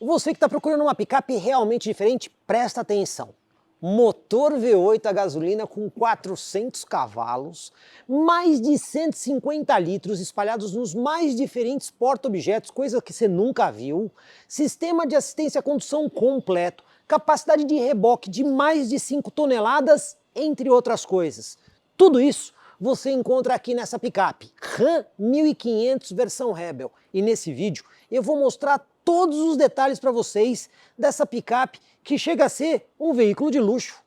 Você que está procurando uma picape realmente diferente, presta atenção. Motor V8 a gasolina com 400 cavalos, mais de 150 litros espalhados nos mais diferentes porta-objetos, coisa que você nunca viu, sistema de assistência à condução completo, capacidade de reboque de mais de 5 toneladas, entre outras coisas. Tudo isso você encontra aqui nessa picape, Ram 1500 versão Rebel. E nesse vídeo eu vou mostrar todos os detalhes para vocês dessa picape que chega a ser um veículo de luxo.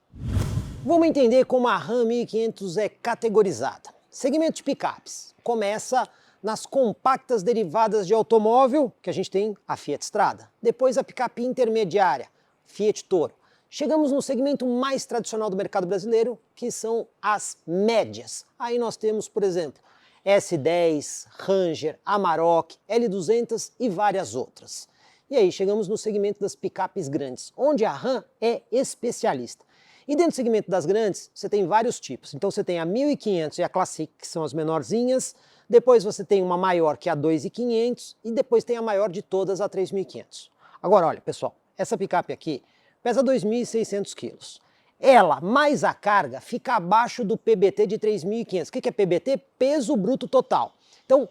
Vamos entender como a Ram 1500 é categorizada. Segmento de picapes. Começa nas compactas derivadas de automóvel, que a gente tem a Fiat Strada. Depois a picape intermediária, Fiat Toro. Chegamos no segmento mais tradicional do mercado brasileiro, que são as médias. Aí nós temos, por exemplo, S10, Ranger, Amarok, L200 e várias outras. E aí chegamos no segmento das picapes grandes, onde a Ram é especialista. E dentro do segmento das grandes, você tem vários tipos. Então você tem a 1500 e a Classic, que são as menorzinhas. Depois você tem uma maior, que é a 2500. E depois tem a maior de todas, a 3500. Agora, olha, pessoal, essa picape aqui pesa 2.600 quilos. Ela, mais a carga, fica abaixo do PBT de 3.500. O que é PBT? Peso bruto total. Então,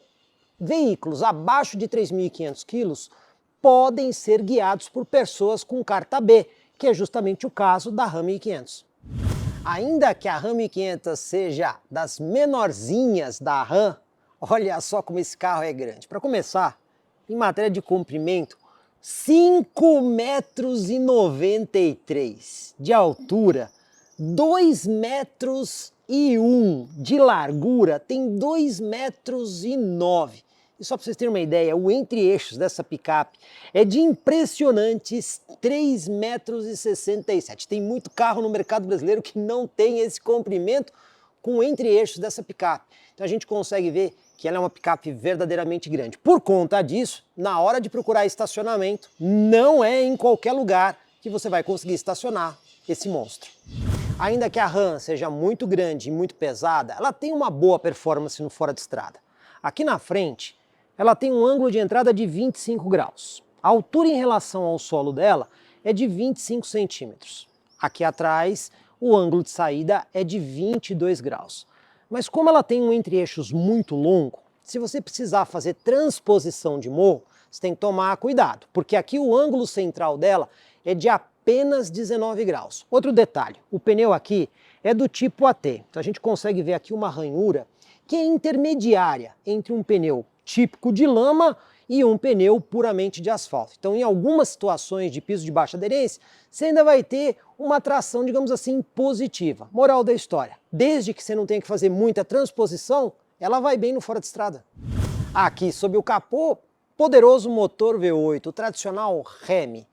veículos abaixo de 3.500 quilos podem ser guiados por pessoas com carta B, que é justamente o caso da Ram 1500. Ainda que a Ram 1500 seja das menorzinhas da Ram, olha só como esse carro é grande. Para começar, em matéria de comprimento, 5,93 metros de altura, 2,01 metros de largura, tem 2,09 metros. E só para vocês terem uma ideia, o entre-eixos dessa picape é de impressionantes 3,67 metros. Tem muito carro no mercado brasileiro que não tem esse comprimento com o entre-eixos dessa picape. Então a gente consegue ver que ela é uma picape verdadeiramente grande. Por conta disso, na hora de procurar estacionamento, não é em qualquer lugar que você vai conseguir estacionar esse monstro. Ainda que a Ram seja muito grande e muito pesada, ela tem uma boa performance no fora de estrada. Aqui na frente, ela tem um ângulo de entrada de 25 graus. A altura em relação ao solo dela é de 25 centímetros. Aqui atrás, o ângulo de saída é de 22 graus. Mas como ela tem um entre-eixos muito longo, se você precisar fazer transposição de morro, você tem que tomar cuidado, porque aqui o ângulo central dela é de apenas 19 graus. Outro detalhe, o pneu aqui é do tipo AT, então a gente consegue ver aqui uma ranhura que é intermediária entre um pneu típico de lama e um pneu puramente de asfalto. Então, em algumas situações de piso de baixa aderência, você ainda vai ter uma tração, digamos assim, positiva. Moral da história, desde que você não tenha que fazer muita transposição, ela vai bem no fora de estrada. Aqui, sob o capô, poderoso motor V8, o tradicional Hemi,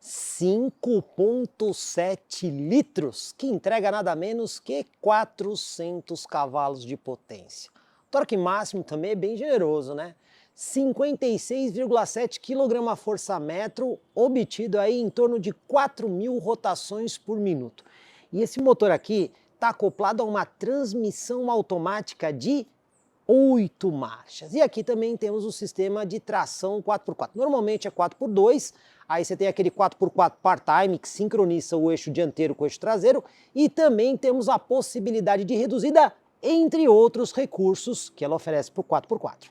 5,7 litros, que entrega nada menos que 400 cavalos de potência. O torque máximo também é bem generoso, né? 56,7 kgfm, obtido aí em torno de 4.000 rotações por minuto. E esse motor aqui está acoplado a uma transmissão automática de 8 marchas. E aqui também temos o sistema de tração 4x4. Normalmente é 4x2, aí você tem aquele 4x4 part-time que sincroniza o eixo dianteiro com o eixo traseiro, e também temos a possibilidade de reduzida, entre outros recursos que ela oferece para o 4x4.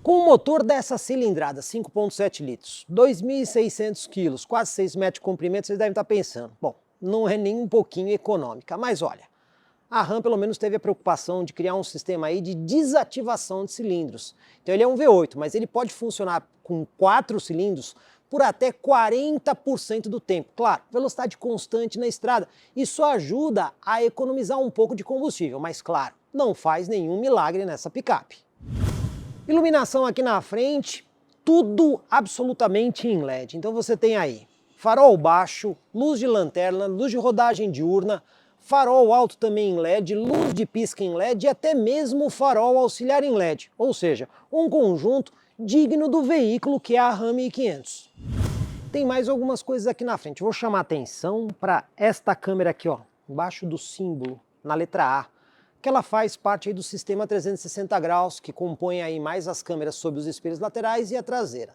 Com o motor dessa cilindrada, 5,7 litros, 2.600 quilos, quase 6 metros de comprimento, vocês devem estar pensando, bom, não é nem um pouquinho econômica, mas olha, a Ram pelo menos teve a preocupação de criar um sistema aí de desativação de cilindros. Então ele é um V8, mas ele pode funcionar com 4 cilindros por até 40% do tempo. Claro, velocidade constante na estrada, isso ajuda a economizar um pouco de combustível, mas claro, não faz nenhum milagre nessa picape. Iluminação aqui na frente, tudo absolutamente em LED. Então você tem aí farol baixo, luz de lanterna, luz de rodagem diurna, farol alto também em LED, luz de pisca em LED e até mesmo farol auxiliar em LED. Ou seja, um conjunto digno do veículo que é a Ram 1500. Tem mais algumas coisas aqui na frente. Vou chamar a atenção para esta câmera aqui, ó, embaixo do símbolo, na letra A, que ela faz parte aí do sistema 360 graus, que compõe aí mais as câmeras sob os espelhos laterais e a traseira.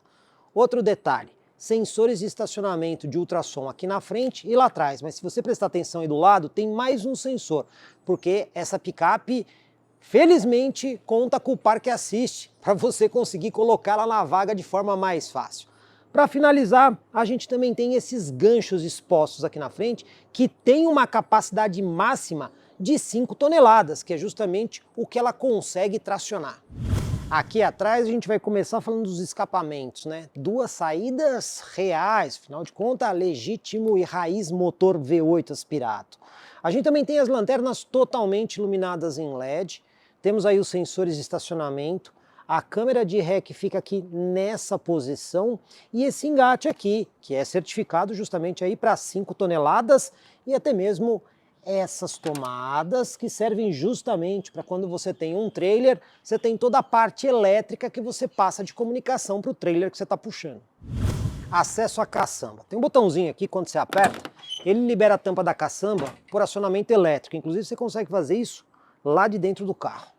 Outro detalhe, sensores de estacionamento de ultrassom aqui na frente e lá atrás, mas se você prestar atenção aí do lado, tem mais um sensor, porque essa picape, felizmente, conta com o Parque Assist para você conseguir colocá-la na vaga de forma mais fácil. Para finalizar, a gente também tem esses ganchos expostos aqui na frente, que tem uma capacidade máxima de 5 toneladas, que é justamente o que ela consegue tracionar. Aqui atrás a gente vai começar falando dos escapamentos, né? Duas saídas reais, afinal de contas, legítimo e raiz motor V8 aspirado. A gente também tem as lanternas totalmente iluminadas em LED, temos aí os sensores de estacionamento, a câmera de ré que fica aqui nessa posição e esse engate aqui, que é certificado justamente aí para 5 toneladas e até mesmo essas tomadas que servem justamente para quando você tem um trailer, você tem toda a parte elétrica que você passa de comunicação para o trailer que você está puxando. Acesso à caçamba. Tem um botãozinho aqui, quando você aperta, ele libera a tampa da caçamba por acionamento elétrico. Inclusive você consegue fazer isso lá de dentro do carro.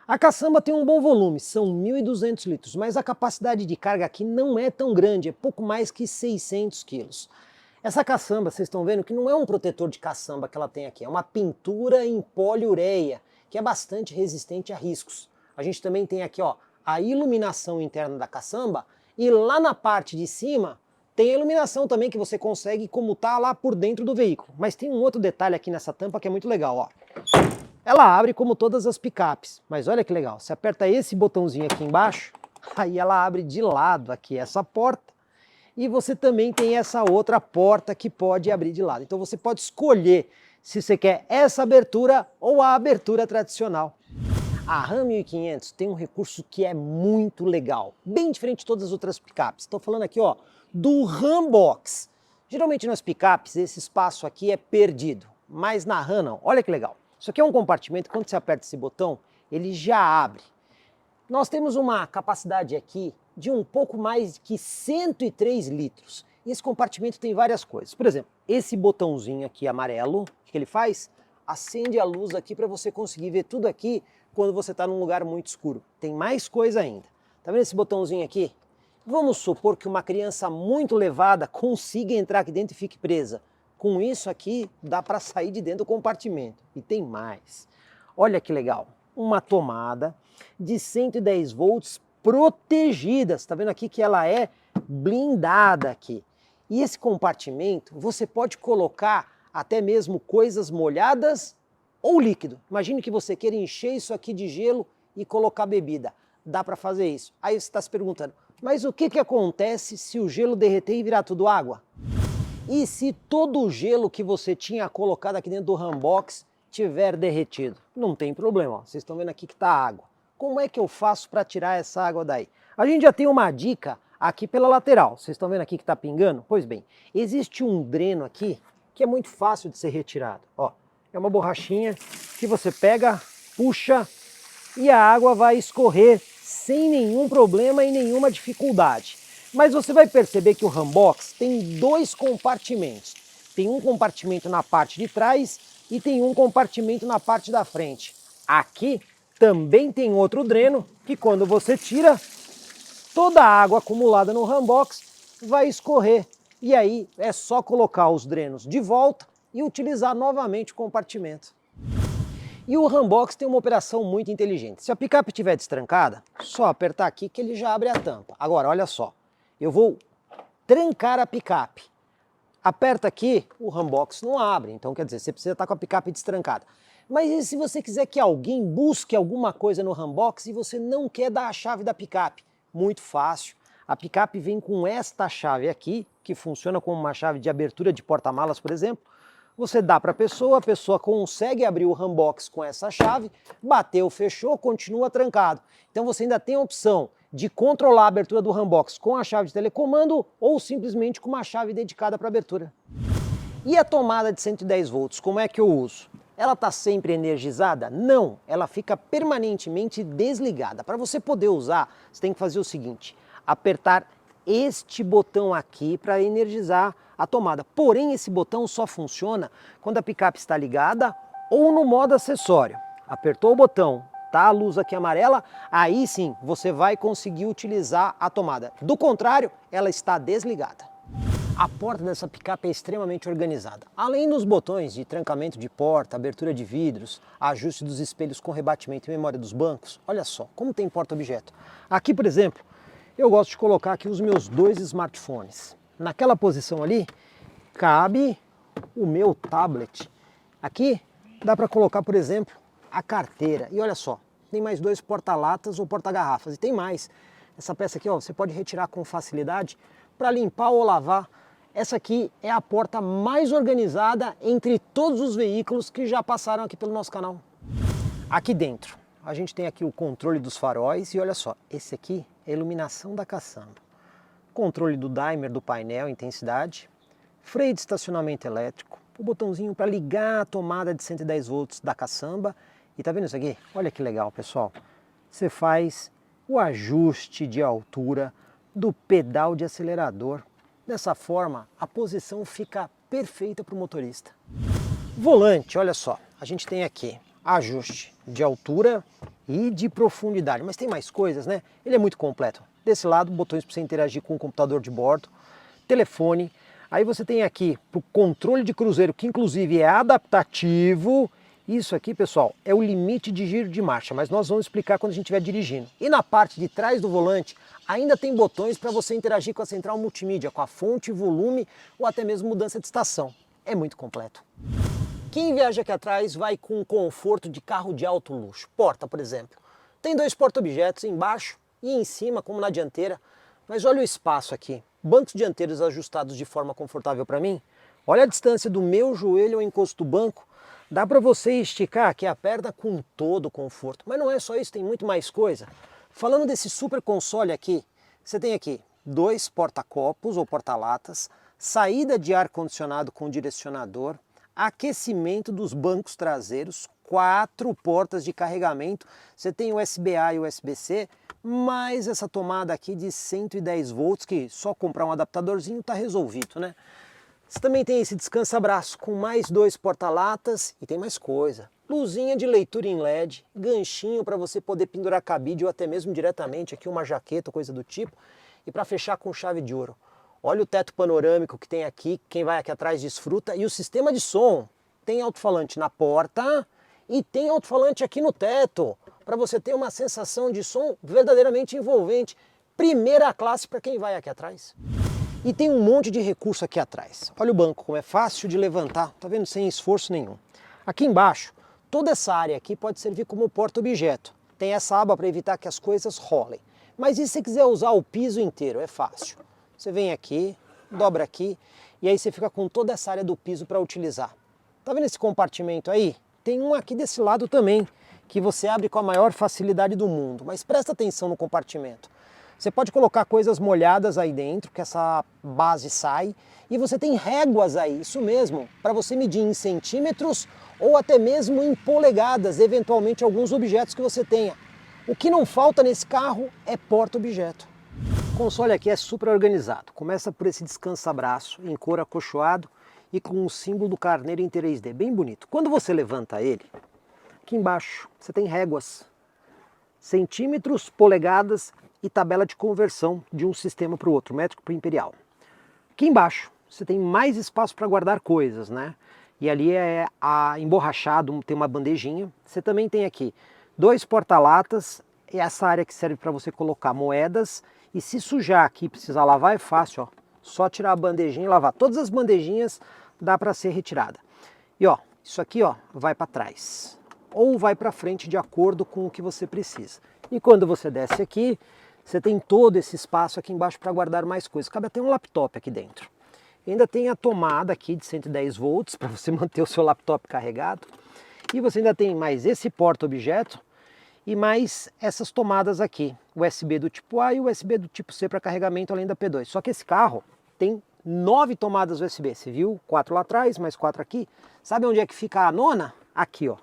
A caçamba tem um bom volume, são 1.200 litros, mas a capacidade de carga aqui não é tão grande, é pouco mais que 600 quilos. Essa caçamba, vocês estão vendo que não é um protetor de caçamba que ela tem aqui, é uma pintura em poliureia, que é bastante resistente a riscos. A gente também tem aqui, ó, a iluminação interna da caçamba e lá na parte de cima tem a iluminação também que você consegue comutar lá por dentro do veículo. Mas tem um outro detalhe aqui nessa tampa que é muito legal, ó. Ela abre como todas as picapes, mas olha que legal, você aperta esse botãozinho aqui embaixo, aí ela abre de lado aqui essa porta, e você também tem essa outra porta que pode abrir de lado. Então você pode escolher se você quer essa abertura ou a abertura tradicional. A Ram 1500 tem um recurso que é muito legal, bem diferente de todas as outras picapes. Estou falando aqui, ó, do Ram Box. Geralmente nas picapes esse espaço aqui é perdido, mas na Ram não. Olha que legal. Isso aqui é um compartimento, quando você aperta esse botão, ele já abre. Nós temos uma capacidade aqui de um pouco mais que 103 litros. E esse compartimento tem várias coisas. Por exemplo, esse botãozinho aqui amarelo, o que ele faz? Acende a luz aqui para você conseguir ver tudo aqui quando você está num lugar muito escuro. Tem mais coisa ainda. Tá vendo esse botãozinho aqui? Vamos supor que uma criança muito levada consiga entrar aqui dentro e fique presa. Com isso aqui, dá para sair de dentro do compartimento. E tem mais. Olha que legal. Uma tomada de 110 volts protegida. Você está vendo aqui que ela é blindada aqui. E esse compartimento, você pode colocar até mesmo coisas molhadas ou líquido. Imagine que você queira encher isso aqui de gelo e colocar bebida. Dá para fazer isso. Aí você está se perguntando, mas o que acontece se o gelo derreter e virar tudo água? E se todo o gelo que você tinha colocado aqui dentro do Rambox tiver derretido? Não tem problema, ó. Vocês estão vendo aqui que está água. Como é que eu faço para tirar essa água daí? A gente já tem uma dica aqui pela lateral. Vocês estão vendo aqui que está pingando? Pois bem, existe um dreno aqui que é muito fácil de ser retirado. Ó, é uma borrachinha que você pega, puxa e a água vai escorrer sem nenhum problema e nenhuma dificuldade. Mas você vai perceber que o Rambox tem dois compartimentos. Tem um compartimento na parte de trás e tem um compartimento na parte da frente. Aqui também tem outro dreno que quando você tira, toda a água acumulada no Rambox vai escorrer. E aí é só colocar os drenos de volta e utilizar novamente o compartimento. E o Rambox tem uma operação muito inteligente. Se a picape estiver destrancada, só apertar aqui que ele já abre a tampa. Agora, olha só. Eu vou trancar a picape. Aperta aqui, o Rambox não abre. Então, quer dizer, você precisa estar com a picape destrancada. Mas e se você quiser que alguém busque alguma coisa no Rambox e você não quer dar a chave da picape? Muito fácil. A picape vem com esta chave aqui, que funciona como uma chave de abertura de porta-malas, por exemplo. Você dá para a pessoa consegue abrir o Rambox com essa chave, bateu, fechou, continua trancado. Então você ainda tem a opção de controlar a abertura do Rambox com a chave de telecomando ou simplesmente com uma chave dedicada para abertura. E a tomada de 110 volts, como é que eu uso? Ela está sempre energizada? Não, ela fica permanentemente desligada. Para você poder usar, você tem que fazer o seguinte, apertar este botão aqui para energizar a tomada. Porém, esse botão só funciona quando a picape está ligada ou no modo acessório. Apertou o botão, tá a luz aqui amarela, aí sim você vai conseguir utilizar a tomada. Do contrário, ela está desligada. A porta dessa picape é extremamente organizada. Além dos botões de trancamento de porta, abertura de vidros, ajuste dos espelhos com rebatimento e memória dos bancos, olha só como tem porta-objeto. Aqui, por exemplo, eu gosto de colocar aqui os meus 2 smartphones. Naquela posição ali, cabe o meu tablet. Aqui dá para colocar, por exemplo, a carteira. E olha só, tem mais 2 porta-latas ou porta-garrafas. E tem mais. Essa peça aqui, ó, você pode retirar com facilidade para limpar ou lavar. Essa aqui é a porta mais organizada entre todos os veículos que já passaram aqui pelo nosso canal. Aqui dentro, a gente tem aqui o controle dos faróis e olha só, esse aqui é a iluminação da caçamba. Controle do dimer do painel, intensidade, freio de estacionamento elétrico, o botãozinho para ligar a tomada de 110 volts da caçamba. E tá vendo isso aqui? Olha que legal, pessoal. Você faz o ajuste de altura do pedal de acelerador. Dessa forma, a posição fica perfeita para o motorista. Volante, olha só, a gente tem aqui ajuste de altura e de profundidade, mas tem mais coisas, né? Ele é muito completo. Desse lado, botões para você interagir com o computador de bordo, telefone. Aí você tem aqui para o controle de cruzeiro, que inclusive é adaptativo. Isso aqui, pessoal, é o limite de giro de marcha, mas nós vamos explicar quando a gente estiver dirigindo. E na parte de trás do volante, ainda tem botões para você interagir com a central multimídia, com a fonte, volume ou até mesmo mudança de estação. É muito completo. Quem viaja aqui atrás vai com um conforto de carro de alto luxo. Porta, por exemplo. Tem 2 porta-objetos embaixo e em cima, como na dianteira. Mas olha o espaço aqui. Bancos dianteiros ajustados de forma confortável para mim. Olha a distância do meu joelho ao encosto do banco. Dá para você esticar aqui a perna com todo o conforto. Mas não é só isso, tem muito mais coisa. Falando desse super console aqui, você tem aqui 2 porta-copos ou porta-latas, saída de ar-condicionado com direcionador, aquecimento dos bancos traseiros, 4 portas de carregamento, você tem USB-A e USB-C, mais essa tomada aqui de 110 volts, que só comprar um adaptadorzinho está resolvido, né? Você também tem esse descansa-braço com mais 2 porta-latas e tem mais coisa. Luzinha de leitura em LED, ganchinho para você poder pendurar cabide ou até mesmo diretamente aqui uma jaqueta, coisa do tipo. E para fechar com chave de ouro. Olha o teto panorâmico que tem aqui, quem vai aqui atrás desfruta. E o sistema de som, tem alto-falante na porta e tem alto-falante aqui no teto. Para você ter uma sensação de som verdadeiramente envolvente. Primeira classe para quem vai aqui atrás. E tem um monte de recurso aqui atrás. Olha o banco, como é fácil de levantar, tá vendo? Sem esforço nenhum. Aqui embaixo, toda essa área aqui pode servir como porta-objeto. Tem essa aba para evitar que as coisas rolem. Mas e se você quiser usar o piso inteiro? É fácil. Você vem aqui, dobra aqui, e aí você fica com toda essa área do piso para utilizar. Tá vendo esse compartimento aí? Tem um aqui desse lado também, que você abre com a maior facilidade do mundo. Mas presta atenção no compartimento. Você pode colocar coisas molhadas aí dentro, que essa base sai, e você tem réguas aí, isso mesmo, para você medir em centímetros ou até mesmo em polegadas, eventualmente alguns objetos que você tenha. O que não falta nesse carro é porta-objeto. O console aqui é super organizado, começa por esse descansa-braço em couro acolchoado e com o símbolo do carneiro em 3D, bem bonito. Quando você levanta ele, aqui embaixo você tem réguas, centímetros, polegadas e tabela de conversão de um sistema para o outro, métrico para imperial. Aqui embaixo você tem mais espaço para guardar coisas, né? E ali é emborrachado, tem uma bandejinha. Você também tem aqui 2 porta-latas, e essa área que serve para você colocar moedas. E se sujar aqui e precisar lavar é fácil, ó. Só tirar a bandejinha e lavar. Todas as bandejinhas dá para ser retirada. E ó, isso aqui ó, vai para trás ou vai para frente de acordo com o que você precisa. E quando você desce aqui, você tem todo esse espaço aqui embaixo para guardar mais coisas. Cabe até um laptop aqui dentro. E ainda tem a tomada aqui de 110 volts para você manter o seu laptop carregado. E você ainda tem mais esse porta-objeto e mais essas tomadas aqui. USB do tipo A e USB do tipo C para carregamento além da P2. Só que esse carro tem 9 tomadas USB. Você viu? 4 lá atrás, mais 4 aqui. Sabe onde é que fica a nona? Aqui, ó.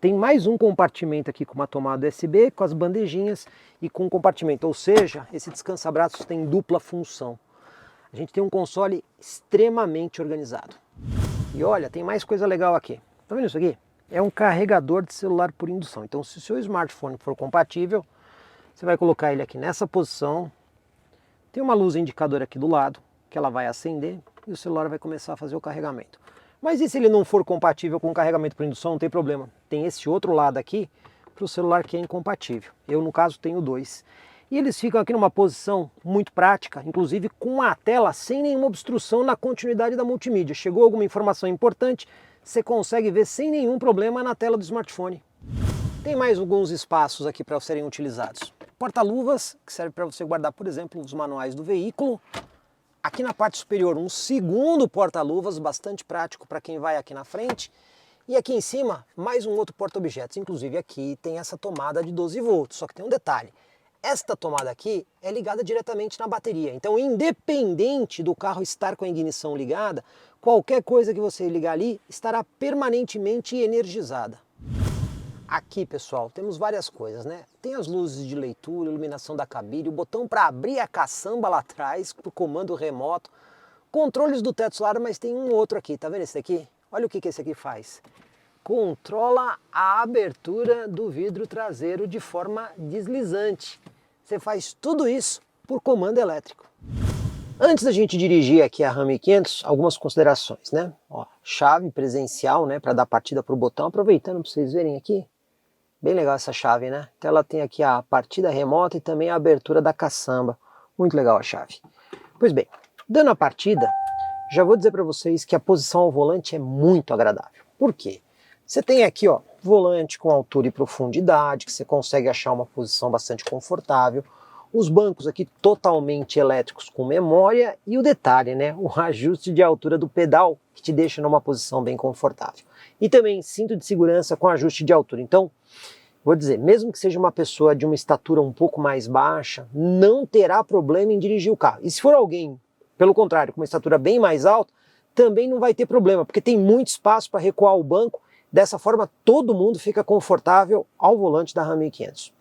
Tem mais um compartimento aqui com uma tomada USB, com as bandejinhas e com um compartimento. Ou seja, esse descansa-braços tem dupla função. A gente tem um console extremamente organizado. E olha, tem mais coisa legal aqui. Tá vendo isso aqui? É um carregador de celular por indução. Então, se o seu smartphone for compatível, você vai colocar ele aqui nessa posição. Tem uma luz indicadora aqui do lado, que ela vai acender e o celular vai começar a fazer o carregamento. Mas e se ele não for compatível com o carregamento por indução? Não tem problema. Tem esse outro lado aqui para o celular que é incompatível. Eu, no caso, tenho dois. E eles ficam aqui numa posição muito prática, inclusive com a tela sem nenhuma obstrução na continuidade da multimídia. Chegou alguma informação importante, você consegue ver sem nenhum problema na tela do smartphone. Tem mais alguns espaços aqui para serem utilizados. Porta-luvas, que serve para você guardar, por exemplo, os manuais do veículo. Aqui na parte superior, um segundo porta-luvas, bastante prático para quem vai aqui na frente. E aqui em cima, mais um outro porta-objetos. Inclusive aqui tem essa tomada de 12 volts, só que tem um detalhe. Esta tomada aqui é ligada diretamente na bateria. Então, independente do carro estar com a ignição ligada, qualquer coisa que você ligar ali estará permanentemente energizada. Aqui, pessoal, temos várias coisas, né? Tem as luzes de leitura, iluminação da cabine, o botão para abrir a caçamba lá atrás, para o comando remoto, controles do teto solar, mas tem um outro aqui, tá vendo esse daqui? Olha o que esse aqui faz. Controla a abertura do vidro traseiro de forma deslizante. Você faz tudo isso por comando elétrico. Antes da gente dirigir aqui a Ram 1500, algumas considerações, né? Ó, chave presencial, né, para dar partida para o botão, aproveitando para vocês verem aqui. Bem legal essa chave, né? Então ela tem aqui a partida remota e também a abertura da caçamba. Muito legal a chave. Pois bem, dando a partida, já vou dizer para vocês que a posição ao volante é muito agradável. Por quê? Você tem aqui, ó, volante com altura e profundidade, que você consegue achar uma posição bastante confortável. Os bancos aqui totalmente elétricos com memória e o detalhe, né? O ajuste de altura do pedal, que te deixa numa posição bem confortável. E também cinto de segurança com ajuste de altura. Então, vou dizer, mesmo que seja uma pessoa de uma estatura um pouco mais baixa, não terá problema em dirigir o carro. E se for alguém, pelo contrário, com uma estatura bem mais alta, também não vai ter problema, porque tem muito espaço para recuar o banco. Dessa forma, todo mundo fica confortável ao volante da Ram 1500.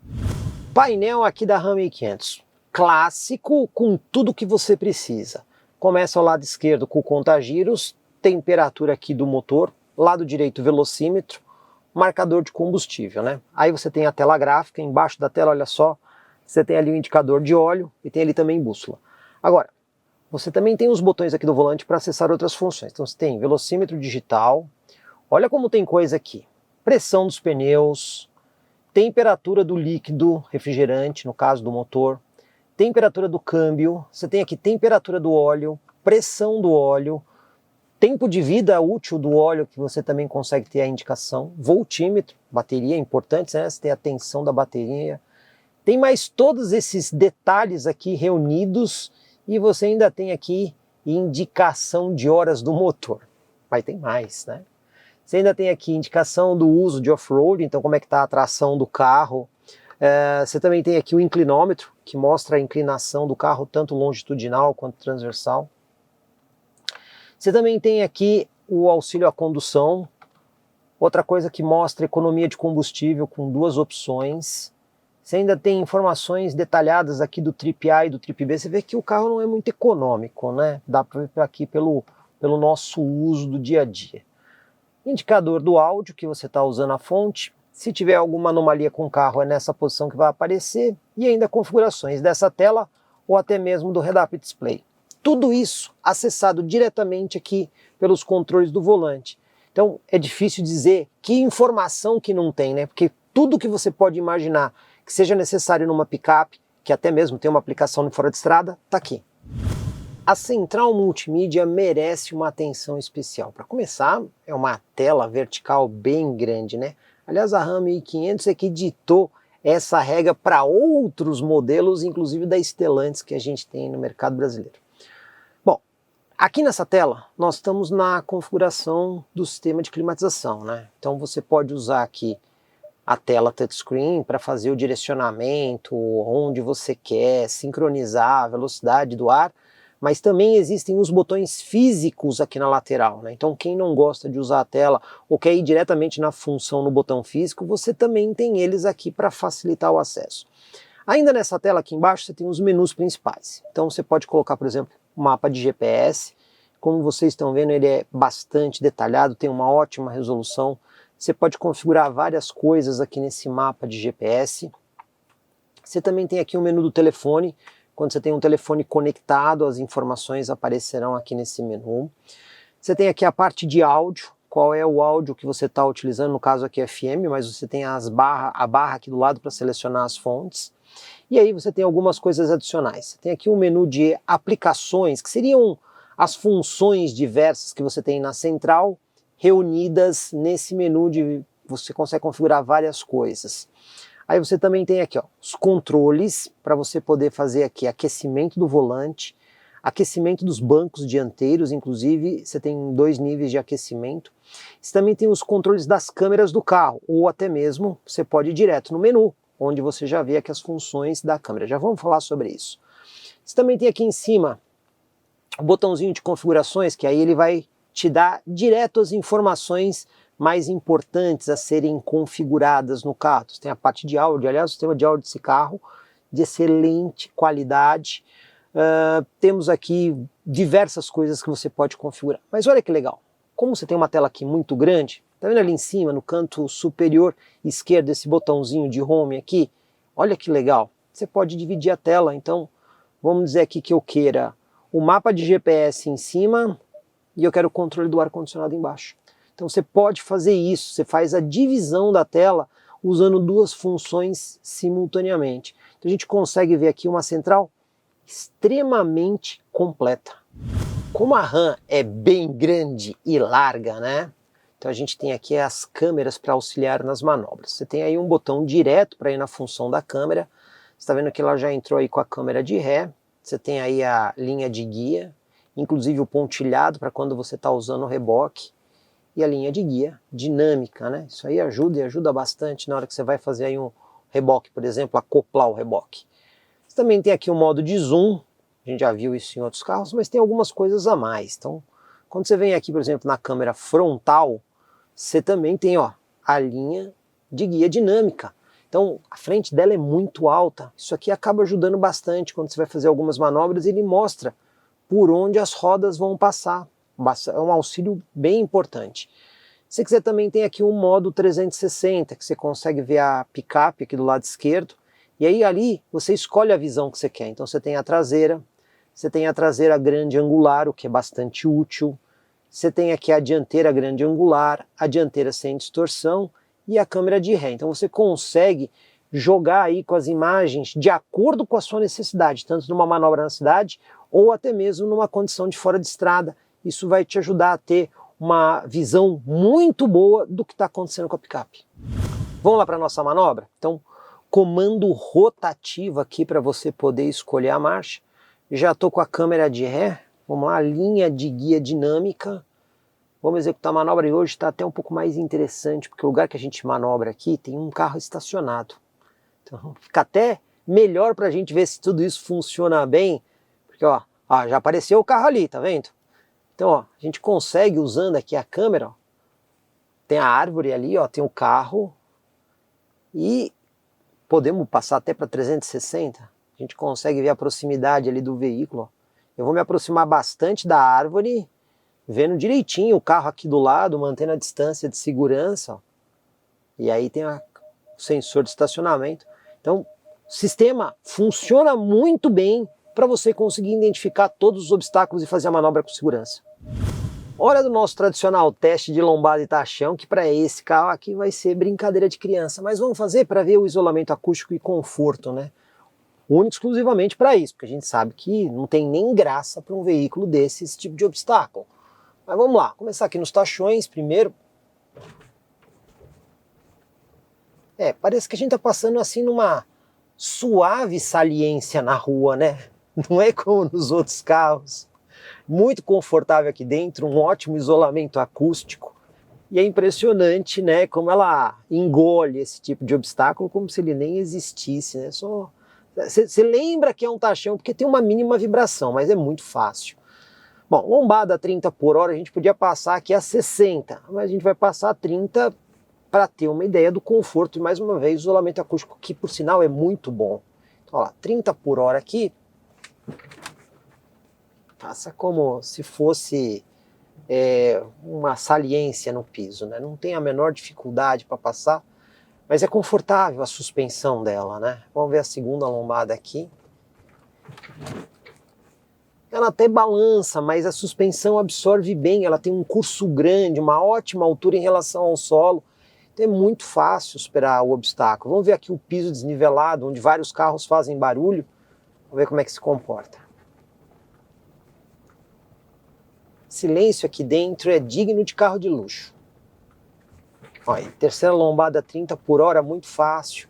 Painel aqui da Ram 1500. Clássico, com tudo que você precisa. Começa ao lado esquerdo com o contagiros, temperatura aqui do motor, lado direito velocímetro, marcador de combustível, né? Aí você tem a tela gráfica, embaixo da tela, olha só, você tem ali o indicador de óleo e tem ali também bússola. Agora, você também tem os botões aqui do volante para acessar outras funções. Então você tem velocímetro digital, olha como tem coisa aqui. Pressão dos pneus, temperatura do líquido refrigerante, no caso do motor, temperatura do câmbio, você tem aqui temperatura do óleo, pressão do óleo, tempo de vida útil do óleo, que você também consegue ter a indicação, voltímetro, bateria, importante, né? Você tem a tensão da bateria. Tem mais todos esses detalhes aqui reunidos e você ainda tem aqui indicação de horas do motor. Mas tem mais, né? Você ainda tem aqui indicação do uso de off-road, então como é que está a tração do carro. Você também tem aqui o inclinômetro, que mostra a inclinação do carro, tanto longitudinal quanto transversal. Você também tem aqui o auxílio à condução, outra coisa que mostra economia de combustível com duas opções. Você ainda tem informações detalhadas aqui do Trip A e do Trip B. Você vê que o carro não é muito econômico, né? Dá para ver aqui pelo nosso uso do dia a dia. Indicador do áudio, que você está usando a fonte. Se tiver alguma anomalia com o carro, é nessa posição que vai aparecer. E ainda configurações dessa tela ou até mesmo do head-up display. Tudo isso acessado diretamente aqui pelos controles do volante. Então é difícil dizer que informação que não tem, né? Porque tudo que você pode imaginar que seja necessário numa picape, que até mesmo tem uma aplicação fora de estrada, está aqui. A central multimídia merece uma atenção especial. Para começar, é uma tela vertical bem grande, né? Aliás, a Ram 1500 é que ditou essa regra para outros modelos, inclusive da Stellantis, que a gente tem no mercado brasileiro. Aqui nessa tela, nós estamos na configuração do sistema de climatização, né? Então você pode usar aqui a tela touchscreen para fazer o direcionamento, onde você quer, sincronizar a velocidade do ar, mas também existem os botões físicos aqui na lateral, né? Então quem não gosta de usar a tela ou quer ir diretamente na função no botão físico, você também tem eles aqui para facilitar o acesso. Ainda nessa tela aqui embaixo você tem os menus principais. Então você pode colocar, por exemplo, o mapa de GPS. Como vocês estão vendo, ele é bastante detalhado, tem uma ótima resolução. Você pode configurar várias coisas aqui nesse mapa de GPS. Você também tem aqui o menu do telefone, Quando você tem um telefone conectado, as informações aparecerão aqui nesse menu. Você tem aqui a parte de áudio, qual é o áudio que você está utilizando, no caso aqui é FM, mas você tem a barra aqui do lado para selecionar as fontes. E aí você tem algumas coisas adicionais. Você tem aqui um menu de aplicações, que seriam as funções diversas que você tem na central, reunidas nesse menu de você consegue configurar várias coisas. Aí você também tem aqui, ó, os controles para você poder fazer aqui aquecimento do volante, aquecimento dos bancos dianteiros, inclusive você tem 2 níveis de aquecimento. Você também tem os controles das câmeras do carro, ou até mesmo você pode ir direto no menu, onde você já vê aqui as funções da câmera. Já vamos falar sobre isso. Você também tem aqui em cima o botãozinho de configurações, que aí ele vai te dar direto as informações mais importantes a serem configuradas no carro. Você tem a parte de áudio, aliás, o sistema de áudio desse carro de excelente qualidade. Temos aqui diversas coisas que você pode configurar. Mas olha que legal, como você tem uma tela aqui muito grande, tá vendo ali em cima, no canto superior esquerdo, esse botãozinho de home aqui? Olha que legal, você pode dividir a tela. Então, vamos dizer aqui que eu queira o mapa de GPS em cima e eu quero o controle do ar-condicionado embaixo. Então você pode fazer isso, você faz a divisão da tela usando 2 funções simultaneamente. Então a gente consegue ver aqui uma central extremamente completa. Como a RAM é bem grande e larga, né? Então a gente tem aqui as câmeras para auxiliar nas manobras. Você tem aí um botão direto para ir na função da câmera. Você está vendo que ela já entrou aí com a câmera de ré. Você tem aí a linha de guia, inclusive o pontilhado para quando você está usando o reboque. E a linha de guia dinâmica, né? Isso aí ajuda e ajuda bastante na hora que você vai fazer aí um reboque, por exemplo, acoplar o reboque. Você também tem aqui o modo de zoom, a gente já viu isso em outros carros, mas tem algumas coisas a mais. Então, quando você vem aqui, por exemplo, na câmera frontal, você também tem, ó, a linha de guia dinâmica. Então, a frente dela é muito alta. Isso aqui acaba ajudando bastante quando você vai fazer algumas manobras, ele mostra por onde as rodas vão passar. É um auxílio bem importante. Se você quiser também tem aqui um modo 360, que você consegue ver a picape aqui do lado esquerdo, e aí ali você escolhe a visão que você quer. Então você tem a traseira grande angular, o que é bastante útil, você tem aqui a dianteira grande angular, a dianteira sem distorção e a câmera de ré. Então você consegue jogar aí com as imagens de acordo com a sua necessidade, tanto numa manobra na cidade ou até mesmo numa condição de fora de estrada. Isso vai te ajudar a ter uma visão muito boa do que está acontecendo com a picape. Vamos lá para a nossa manobra? Então, comando rotativo aqui para você poder escolher a marcha. Já estou com a câmera de ré, vamos lá, linha de guia dinâmica. Vamos executar a manobra e hoje está até um pouco mais interessante, porque o lugar que a gente manobra aqui tem um carro estacionado. Então fica até melhor para a gente ver se tudo isso funciona bem, porque ó, já apareceu o carro ali, tá vendo? Então, ó, a gente consegue, usando aqui a câmera, ó, tem a árvore ali, ó, tem o carro, e podemos passar até para 360, a gente consegue ver a proximidade ali do veículo. Ó. Eu vou me aproximar bastante da árvore, vendo direitinho o carro aqui do lado, mantendo a distância de segurança, ó. E aí tem o sensor de estacionamento. Então, o sistema funciona muito bem para você conseguir identificar todos os obstáculos e fazer a manobra com segurança. Hora do nosso tradicional teste de lombada e tachão, que para esse carro aqui vai ser brincadeira de criança, mas vamos fazer para ver o isolamento acústico e conforto, né? Único exclusivamente para isso, porque a gente sabe que não tem nem graça para um veículo desse, esse tipo de obstáculo. Mas vamos lá, começar aqui nos tachões primeiro. Parece que a gente está passando assim numa suave saliência na rua, né? Não é como nos outros carros. Muito confortável aqui dentro, um ótimo isolamento acústico. E é impressionante, né, como ela engole esse tipo de obstáculo como se ele nem existisse, né? Você lembra que é um tachão porque tem uma mínima vibração, mas é muito fácil. Bom, lombada a 30 por hora a gente podia passar aqui a 60, mas a gente vai passar a 30 para ter uma ideia do conforto e mais uma vez o isolamento acústico, que por sinal é muito bom. Então, ó lá, 30 por hora aqui, passa como se fosse uma saliência no piso, né? Não tem a menor dificuldade para passar, mas é confortável a suspensão dela, né? Vamos ver a segunda lombada aqui. Ela até balança, mas a suspensão absorve bem, ela tem um curso grande, uma ótima altura em relação ao solo, então é muito fácil superar o obstáculo. Vamos ver aqui o piso desnivelado, onde vários carros fazem barulho, vamos ver como é que se comporta. Silêncio aqui dentro é digno de carro de luxo. Olha, terceira lombada 30 por hora, muito fácil,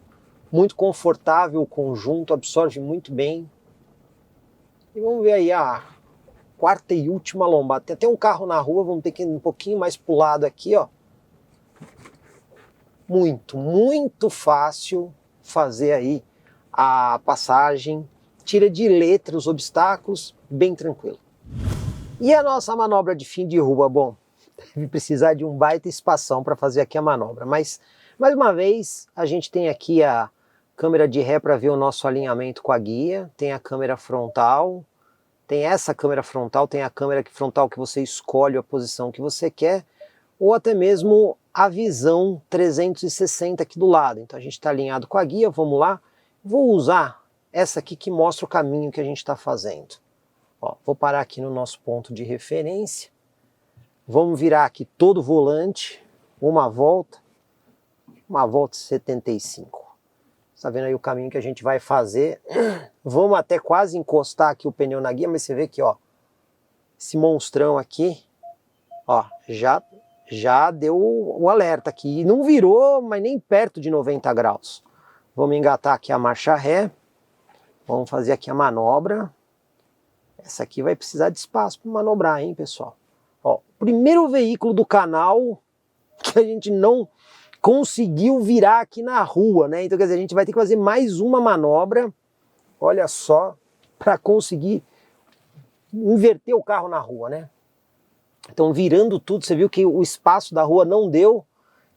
muito confortável o conjunto, absorve muito bem. E vamos ver aí a quarta e última lombada. Tem até um carro na rua, vamos ter que ir um pouquinho mais pro lado aqui, ó. Muito fácil fazer aí a passagem, tira de letra os obstáculos, bem tranquilo. E a nossa manobra de fim de rua? Bom, deve precisar de um baita espação para fazer aqui a manobra, mas mais uma vez a gente tem aqui a câmera de ré para ver o nosso alinhamento com a guia, tem a câmera frontal, tem essa câmera frontal, tem a câmera frontal que você escolhe a posição que você quer, ou até mesmo a visão 360 aqui do lado. Então a gente está alinhado com a guia, vamos lá, vou usar essa aqui que mostra o caminho que a gente está fazendo. Ó, vou parar aqui no nosso ponto de referência, vamos virar aqui todo o volante, uma volta 75. Está vendo aí o caminho que a gente vai fazer? Vamos até quase encostar aqui o pneu na guia, mas você vê que, ó, esse monstrão aqui, ó, já deu o alerta aqui. E não virou, mas nem perto de 90 graus. Vamos engatar aqui a marcha ré. Vamos fazer aqui a manobra. Essa aqui vai precisar de espaço para manobrar, hein, pessoal? Ó, primeiro veículo do canal que a gente não conseguiu virar aqui na rua, né? Então, quer dizer, a gente vai ter que fazer mais uma manobra, olha só, para conseguir inverter o carro na rua, né? Então, virando tudo, você viu que o espaço da rua não deu,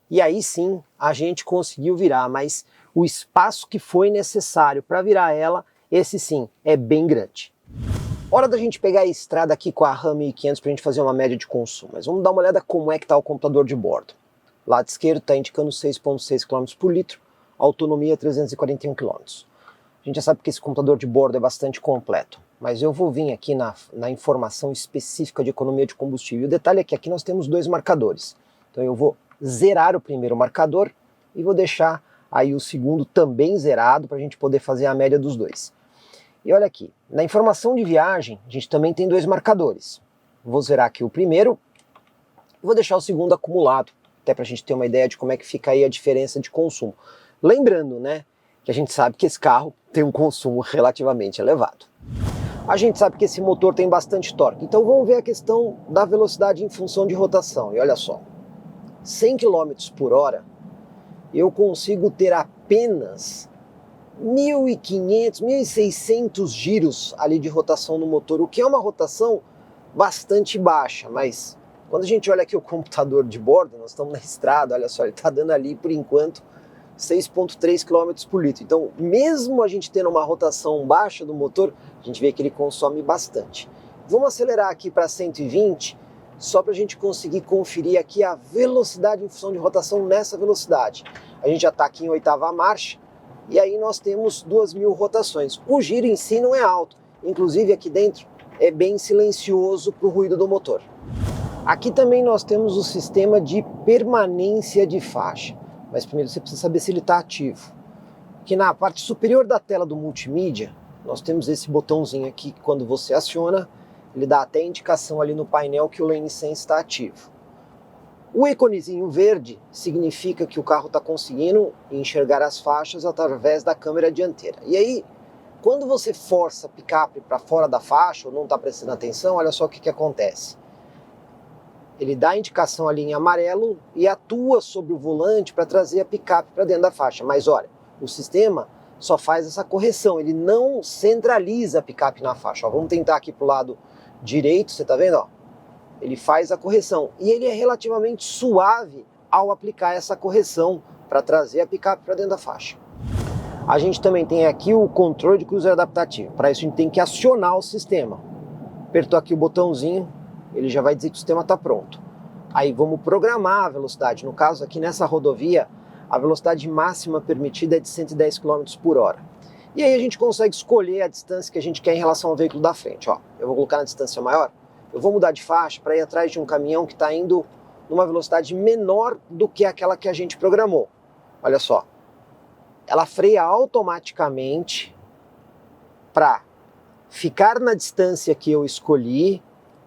e aí sim a gente conseguiu virar, mas o espaço que foi necessário para virar ela, esse sim, é bem grande. Hora da gente pegar a estrada aqui com a Ram 1500 para a gente fazer uma média de consumo, mas vamos dar uma olhada como é que está o computador de bordo. Lado esquerdo está indicando 6,6 km por litro, autonomia 341 km. A gente já sabe que esse computador de bordo é bastante completo, mas eu vou vir aqui na informação específica de economia de combustível. O detalhe é que aqui nós temos dois marcadores. Então eu vou zerar o primeiro marcador e vou deixar aí o segundo também zerado para a gente poder fazer a média dos dois. E olha aqui, na informação de viagem a gente também tem dois marcadores. Vou zerar aqui o primeiro e vou deixar o segundo acumulado, até para a gente ter uma ideia de como é que fica aí a diferença de consumo. Lembrando, né, que a gente sabe que esse carro tem um consumo relativamente elevado. A gente sabe que esse motor tem bastante torque, então vamos ver a questão da velocidade em função de rotação. E olha só, 100 km por hora, eu consigo ter apenas 1.500, 1.600 giros ali de rotação no motor, o que é uma rotação bastante baixa, mas quando a gente olha aqui o computador de bordo, nós estamos na estrada, olha só, ele está dando ali por enquanto 6,3 km por litro. Então, mesmo a gente tendo uma rotação baixa do motor, a gente vê que ele consome bastante. Vamos acelerar aqui para 120, só para a gente conseguir conferir aqui a velocidade em função de rotação nessa velocidade. A gente já está aqui em 8ª marcha, e aí nós temos 2.000 rotações. O giro em si não é alto, inclusive aqui dentro é bem silencioso para o ruído do motor. Aqui também nós temos o sistema de permanência de faixa, mas primeiro você precisa saber se ele está ativo. Aqui na parte superior da tela do multimídia, nós temos esse botãozinho aqui que quando você aciona, ele dá até indicação ali no painel que o Lane Sense está ativo. O íconezinho verde significa que o carro está conseguindo enxergar as faixas através da câmera dianteira. E aí, quando você força a picape para fora da faixa ou não está prestando atenção, olha só o que acontece. Ele dá a indicação ali em amarelo e atua sobre o volante para trazer a picape para dentro da faixa. Mas olha, o sistema só faz essa correção, ele não centraliza a picape na faixa. Ó, vamos tentar aqui para o lado direito, você está vendo? Ó? Ele faz a correção e ele é relativamente suave ao aplicar essa correção para trazer a picape para dentro da faixa. A gente também tem aqui o controle de cruzeiro adaptativo. Para isso a gente tem que acionar o sistema. Apertou aqui o botãozinho, ele já vai dizer que o sistema está pronto. Aí vamos programar a velocidade. No caso aqui nessa rodovia, a velocidade máxima permitida é de 110 km por hora. E aí a gente consegue escolher a distância que a gente quer em relação ao veículo da frente. Ó, eu vou colocar na distância maior, eu vou mudar de faixa para ir atrás de um caminhão que está indo numa velocidade menor do que aquela que a gente programou. Olha só, ela freia automaticamente para ficar na distância que eu escolhi.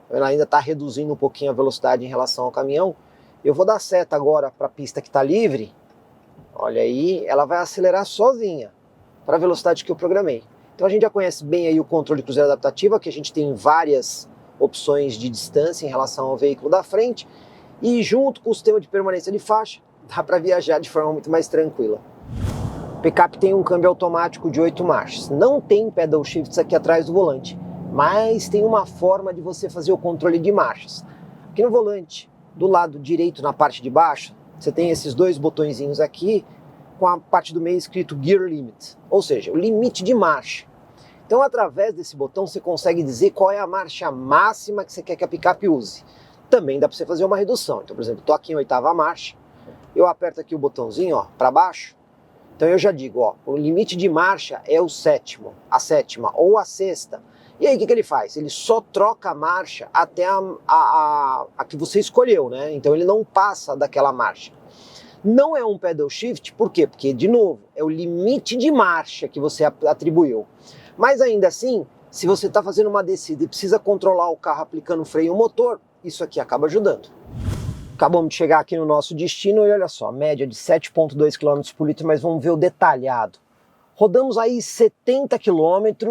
Ela ainda está reduzindo um pouquinho a velocidade em relação ao caminhão. Eu vou dar seta agora para a pista que está livre. Olha aí, ela vai acelerar sozinha para a velocidade que eu programei. Então a gente já conhece bem aí o controle cruzeiro adaptativo, que a gente tem várias opções de distância em relação ao veículo da frente, e junto com o sistema de permanência de faixa, dá para viajar de forma muito mais tranquila. O picape tem um câmbio automático de 8 marchas, não tem pedal shifts aqui atrás do volante, mas tem uma forma de você fazer o controle de marchas. Aqui no volante, do lado direito na parte de baixo, você tem esses dois botõezinhos aqui, com a parte do meio escrito Gear Limit, ou seja, o limite de marcha. Então, através desse botão, você consegue dizer qual é a marcha máxima que você quer que a picape use. Também dá para você fazer uma redução. Então, por exemplo, estou aqui em 8ª marcha, eu aperto aqui o botãozinho para baixo, então eu já digo, ó, o limite de marcha é o sétimo, a sétima ou a sexta. E aí o que ele faz? Ele só troca a marcha até a que você escolheu, né? Então ele não passa daquela marcha. Não é um pedal shift, por quê? Porque, de novo, é o limite de marcha que você atribuiu. Mas ainda assim, se você está fazendo uma descida e precisa controlar o carro aplicando freio motor, isso aqui acaba ajudando. Acabamos de chegar aqui no nosso destino e olha só, média de 7,2 km por litro, mas vamos ver o detalhado. Rodamos aí 70 km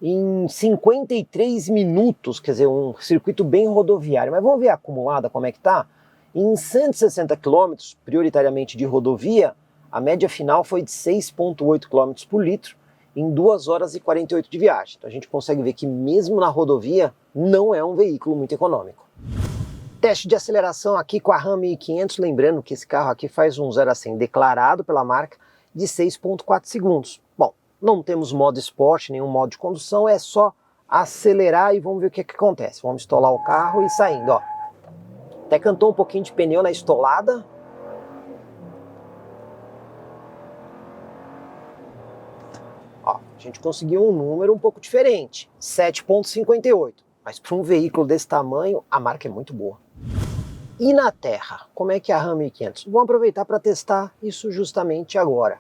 em 53 minutos, quer dizer, um circuito bem rodoviário. Mas vamos ver a acumulada como é que tá? Em 160 km, prioritariamente de rodovia, a média final foi de 6,8 km por litro em 2 horas e 48 de viagem. Então a gente consegue ver que mesmo na rodovia não é um veículo muito econômico. Teste de aceleração aqui com a Ram 1500, lembrando que esse carro aqui faz um 0 a 100 declarado pela marca de 6,4 segundos. Bom, não temos modo esporte, nenhum modo de condução, é só acelerar e vamos ver o que acontece. Vamos estolar o carro e saindo, ó. Até cantou um pouquinho de pneu na estolada. Ó, a gente conseguiu um número um pouco diferente, 7,58. Mas para um veículo desse tamanho, a marca é muito boa. E na terra, como é que é a Ram 1500? Vamos aproveitar para testar isso justamente agora.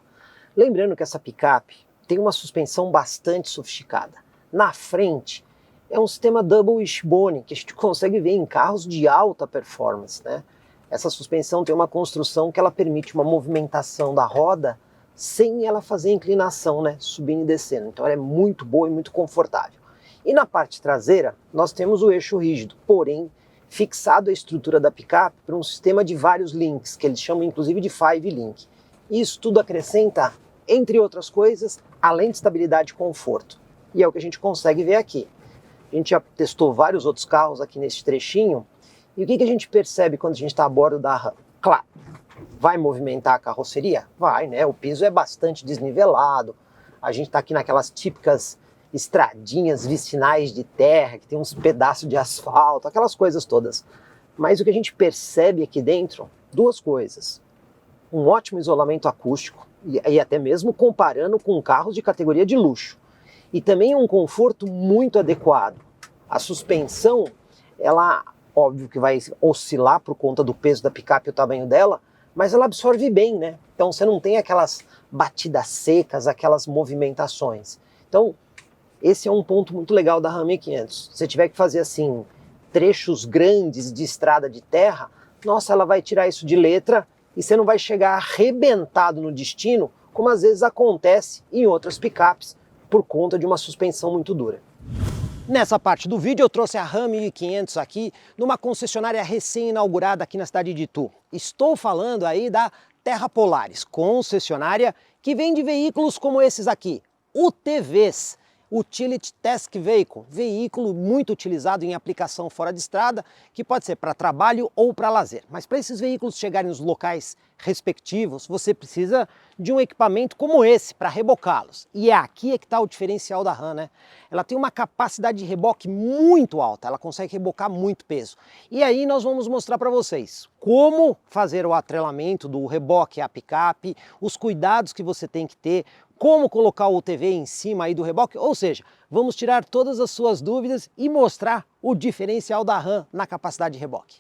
Lembrando que essa picape tem uma suspensão bastante sofisticada. Na frente é um sistema Double Wishbone, que a gente consegue ver em carros de alta performance, né? Essa suspensão tem uma construção que ela permite uma movimentação da roda sem ela fazer inclinação, né? Subindo e descendo. Então ela é muito boa e muito confortável. E na parte traseira, nós temos o eixo rígido, porém fixado a estrutura da picape por um sistema de vários links, que eles chamam inclusive de Five Link. Isso tudo acrescenta, entre outras coisas, além de estabilidade e conforto. E é o que a gente consegue ver aqui. A gente já testou vários outros carros aqui nesse trechinho, e o que a gente percebe quando a gente está a bordo da Ram? Claro, vai movimentar a carroceria? Vai, né? O piso é bastante desnivelado, a gente está aqui naquelas típicas estradinhas vicinais de terra, que tem uns pedaços de asfalto, aquelas coisas todas. Mas o que a gente percebe aqui dentro, duas coisas. Um ótimo isolamento acústico, e até mesmo comparando com carros de categoria de luxo. E também um conforto muito adequado. A suspensão, ela, óbvio que vai oscilar por conta do peso da picape e o tamanho dela, mas ela absorve bem, né? Então você não tem aquelas batidas secas, aquelas movimentações. Então, esse é um ponto muito legal da Ram 1500. Se você tiver que fazer assim, trechos grandes de estrada de terra, nossa, ela vai tirar isso de letra e você não vai chegar arrebentado no destino, como às vezes acontece em outras picapes, por conta de uma suspensão muito dura. Nessa parte do vídeo eu trouxe a Ram 1500 aqui, numa concessionária recém-inaugurada aqui na cidade de Itu. Estou falando aí da Terra Polaris, concessionária que vende veículos como esses aqui, UTVs. Utility Task Vehicle, veículo muito utilizado em aplicação fora de estrada, que pode ser para trabalho ou para lazer. Mas para esses veículos chegarem nos locais respectivos, você precisa de um equipamento como esse para rebocá-los. E é aqui que está o diferencial da Ram, né? Ela tem uma capacidade de reboque muito alta, ela consegue rebocar muito peso. E aí nós vamos mostrar para vocês como fazer o atrelamento do reboque à picape, os cuidados que você tem que ter, como colocar o UTV em cima aí do reboque, ou seja, vamos tirar todas as suas dúvidas e mostrar o diferencial da RAM na capacidade de reboque.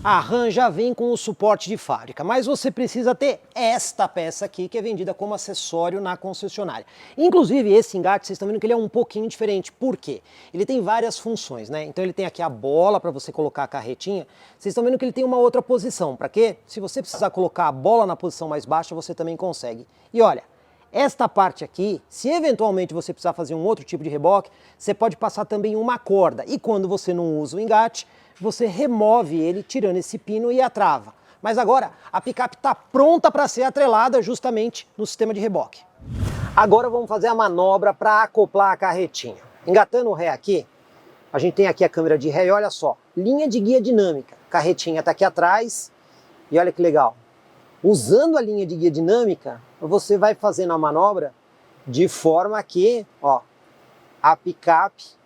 A RAM já vem com o suporte de fábrica, mas você precisa ter esta peça aqui que é vendida como acessório na concessionária. Inclusive esse engate, vocês estão vendo que ele é um pouquinho diferente. Por quê? Ele tem várias funções, né? Então ele tem aqui a bola para você colocar a carretinha. Vocês estão vendo que ele tem uma outra posição. Para quê? Se você precisar colocar a bola na posição mais baixa, você também consegue. E olha, esta parte aqui, se eventualmente você precisar fazer um outro tipo de reboque, você pode passar também uma corda. E quando você não usa o engate, você remove ele tirando esse pino e a trava. Mas agora a picape está pronta para ser atrelada justamente no sistema de reboque. Agora vamos fazer a manobra para acoplar a carretinha. Engatando o ré aqui, a gente tem aqui a câmera de ré e olha só, linha de guia dinâmica. Carretinha está aqui atrás e olha que legal. Usando a linha de guia dinâmica, você vai fazendo a manobra de forma que, ó, a picape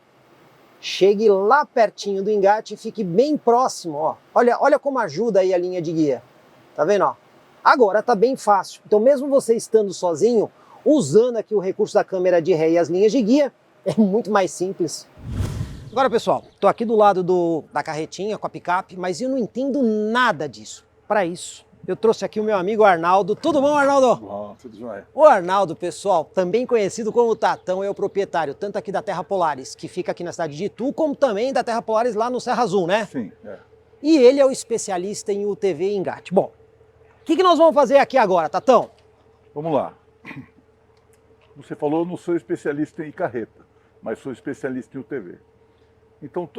chegue lá pertinho do engate e fique bem próximo, ó. Olha como ajuda aí a linha de guia. Tá vendo, ó? Agora tá bem fácil. Então mesmo você estando sozinho, usando aqui o recurso da câmera de ré e as linhas de guia, é muito mais simples. Agora, pessoal, tô aqui do lado da carretinha com a picape, mas eu não entendo nada disso. Para isso, eu trouxe aqui o meu amigo Arnaldo. Tudo bom, Arnaldo? Bom, tudo jóia. O Arnaldo, pessoal, também conhecido como Tatão, é o proprietário tanto aqui da Terra Polaris, que fica aqui na cidade de Itu, como também da Terra Polaris lá no Serra Azul, né? Sim, é. E ele é o especialista em UTV e engate. Bom, o que nós vamos fazer aqui agora, Tatão? Vamos lá. Você falou, eu não sou especialista em carreta, mas sou especialista em UTV. Então,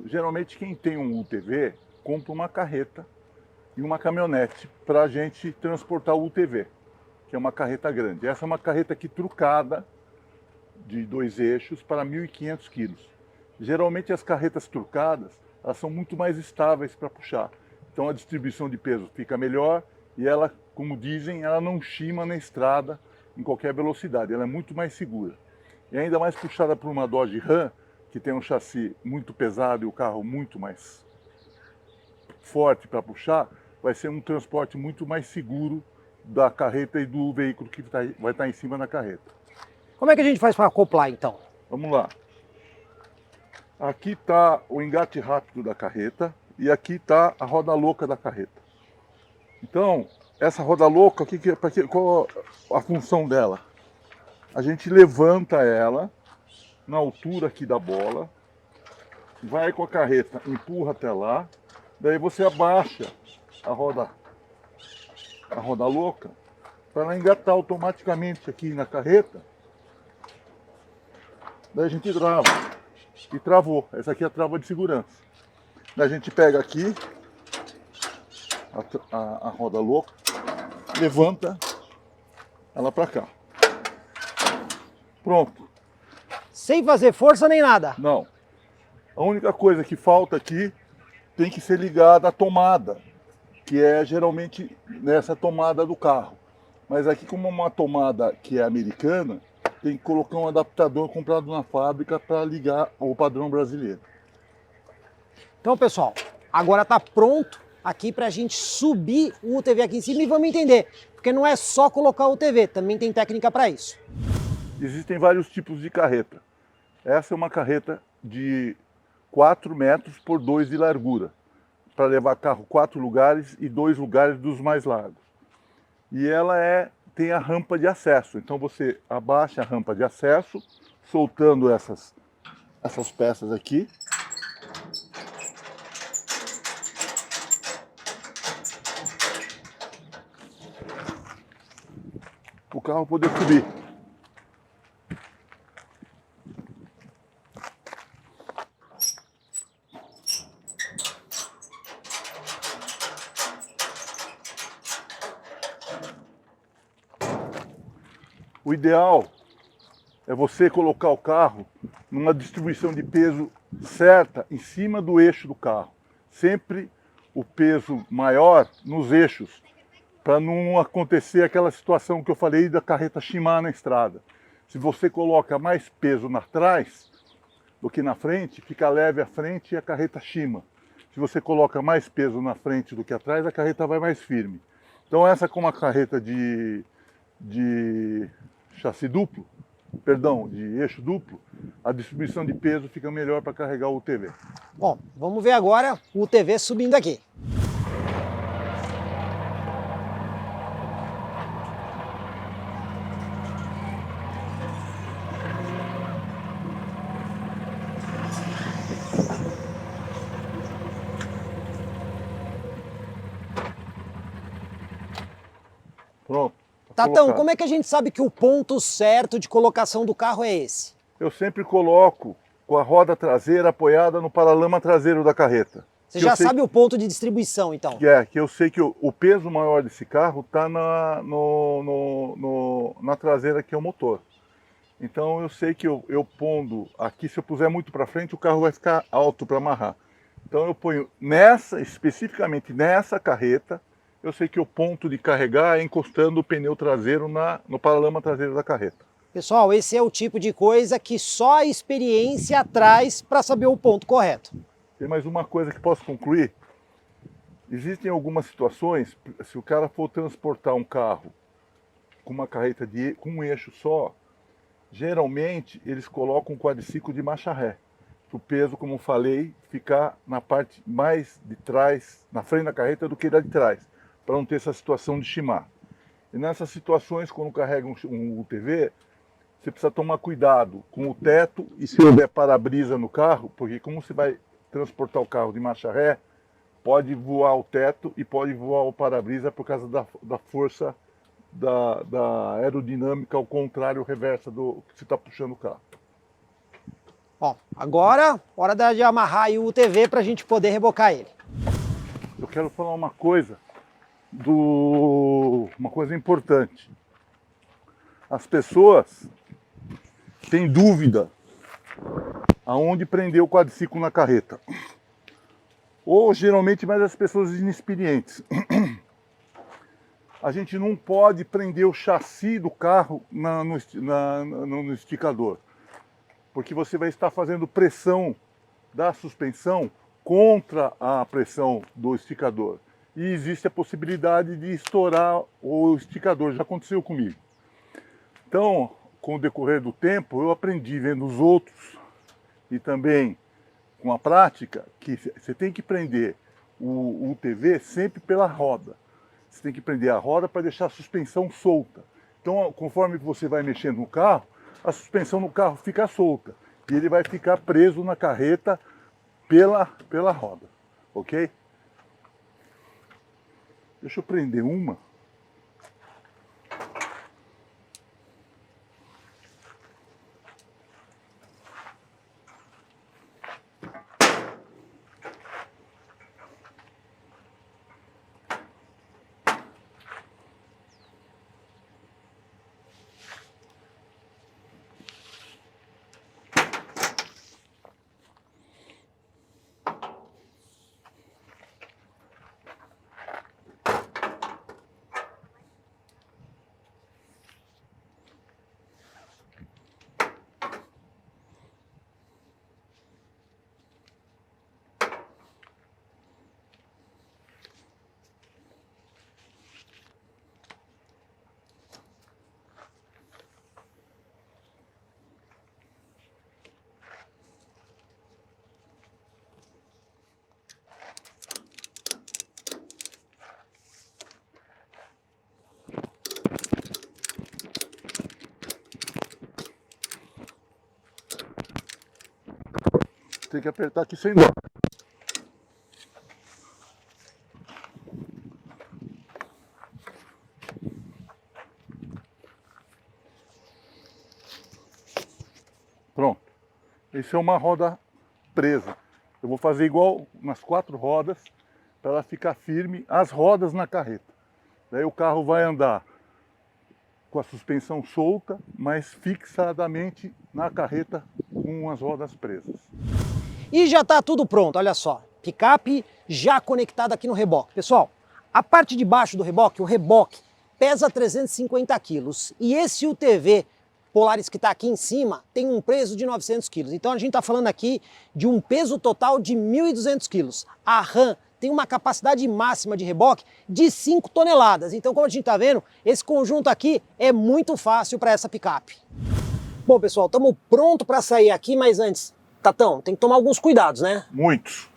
geralmente quem tem um UTV compra uma carreta e uma caminhonete para a gente transportar o UTV, que é uma carreta grande. Essa é uma carreta aqui trucada, de 2 eixos, para 1.500 quilos. Geralmente as carretas trucadas, elas são muito mais estáveis para puxar. Então a distribuição de peso fica melhor e ela, como dizem, ela não chima na estrada em qualquer velocidade, ela é muito mais segura. E ainda mais puxada por uma Dodge Ram, que tem um chassi muito pesado e o carro muito mais forte para puxar, vai ser um transporte muito mais seguro da carreta e do veículo que vai estar em cima da carreta. Como é que a gente faz para acoplar, então? Vamos lá. Aqui está o engate rápido da carreta e aqui está a roda louca da carreta. Então, essa roda louca, qual a função dela? A gente levanta ela na altura aqui da bola, vai com a carreta, empurra até lá, daí você abaixa a roda louca para ela engatar automaticamente aqui na carreta. Daí a gente trava. E travou. Essa aqui é a trava de segurança. Daí a gente pega aqui a roda louca, levanta ela para cá. Pronto. Sem fazer força nem nada? Não. A única coisa que falta aqui tem que ser ligada à tomada, que é geralmente nessa tomada do carro. Mas aqui, como é uma tomada que é americana, tem que colocar um adaptador comprado na fábrica para ligar ao padrão brasileiro. Então, pessoal, agora está pronto aqui para a gente subir o UTV aqui em cima e vamos entender. Porque não é só colocar o UTV, também tem técnica para isso. Existem vários tipos de carreta. Essa é uma carreta de 4 metros por 2 de largura, para levar carro 4 lugares e 2 lugares dos mais largos. E ela tem a rampa de acesso, então você abaixa a rampa de acesso, soltando essas peças aqui. O carro poder subir. O ideal é você colocar o carro numa distribuição de peso certa em cima do eixo do carro. Sempre o peso maior nos eixos, para não acontecer aquela situação que eu falei da carreta chimar na estrada. Se você coloca mais peso atrás do que na frente, fica leve à frente e a carreta chima. Se você coloca mais peso na frente do que atrás, a carreta vai mais firme. Então essa, como a carreta de chassi duplo, perdão, de eixo duplo, a distribuição de peso fica melhor para carregar o UTV. Bom, vamos ver agora o UTV subindo aqui. Pronto. Tatão, como é que a gente sabe que o ponto certo de colocação do carro é esse? Eu sempre coloco com a roda traseira apoiada no paralama traseiro da carreta. Você já sabe o ponto de distribuição, então? Que eu sei que o peso maior desse carro está na traseira, que é o motor. Então eu sei que eu pondo aqui, se eu puser muito para frente, o carro vai ficar alto para amarrar. Então eu ponho especificamente nessa carreta, eu sei que o ponto de carregar é encostando o pneu traseiro no paralama traseiro da carreta. Pessoal, esse é o tipo de coisa que só a experiência traz para saber o ponto correto. Tem mais uma coisa que posso concluir. Existem algumas situações, se o cara for transportar um carro com uma carreta com um eixo só, geralmente eles colocam um quadriciclo de marcha ré. Para o peso, como falei, ficar na parte mais de trás, na frente da carreta, do que da de trás, para não ter essa situação de chimar. E nessas situações, quando carrega um UTV, você precisa tomar cuidado com o teto e se houver para-brisa no carro, porque como você vai transportar o carro de marcha ré, pode voar o teto e pode voar o para-brisa por causa da força da aerodinâmica ao contrário, reversa do que você está puxando o carro. Ó, agora, hora de amarrar aí o UTV para a gente poder rebocar ele. Eu quero falar uma coisa importante. As pessoas têm dúvida aonde prender o quadriciclo na carreta. Ou geralmente mais as pessoas inexperientes. A gente não pode prender o chassi do carro no esticador, porque você vai estar fazendo pressão da suspensão contra a pressão do esticador. E existe a possibilidade de estourar o esticador, já aconteceu comigo. Então, com o decorrer do tempo, eu aprendi vendo os outros e também com a prática que você tem que prender o UTV sempre pela roda. Você tem que prender a roda para deixar a suspensão solta. Então, conforme você vai mexendo no carro, a suspensão no carro fica solta. E ele vai ficar preso na carreta pela roda. Ok? Deixa eu prender uma. Tem que apertar aqui sem dó. Pronto. Esse é uma roda presa. Eu vou fazer igual nas 4 rodas para ela ficar firme as rodas na carreta. Daí o carro vai andar com a suspensão solta, mas fixadamente na carreta com as rodas presas. E já está tudo pronto, olha só. Picape já conectada aqui no reboque. Pessoal, a parte de baixo do reboque, o reboque, pesa 350 quilos. E esse UTV Polaris que está aqui em cima tem um peso de 900 quilos. Então a gente está falando aqui de um peso total de 1.200 quilos. A RAM tem uma capacidade máxima de reboque de 5 toneladas. Então, como a gente está vendo, esse conjunto aqui é muito fácil para essa picape. Bom, pessoal, estamos prontos para sair aqui, mas antes, Tatão, tem que tomar alguns cuidados, né? Muitos.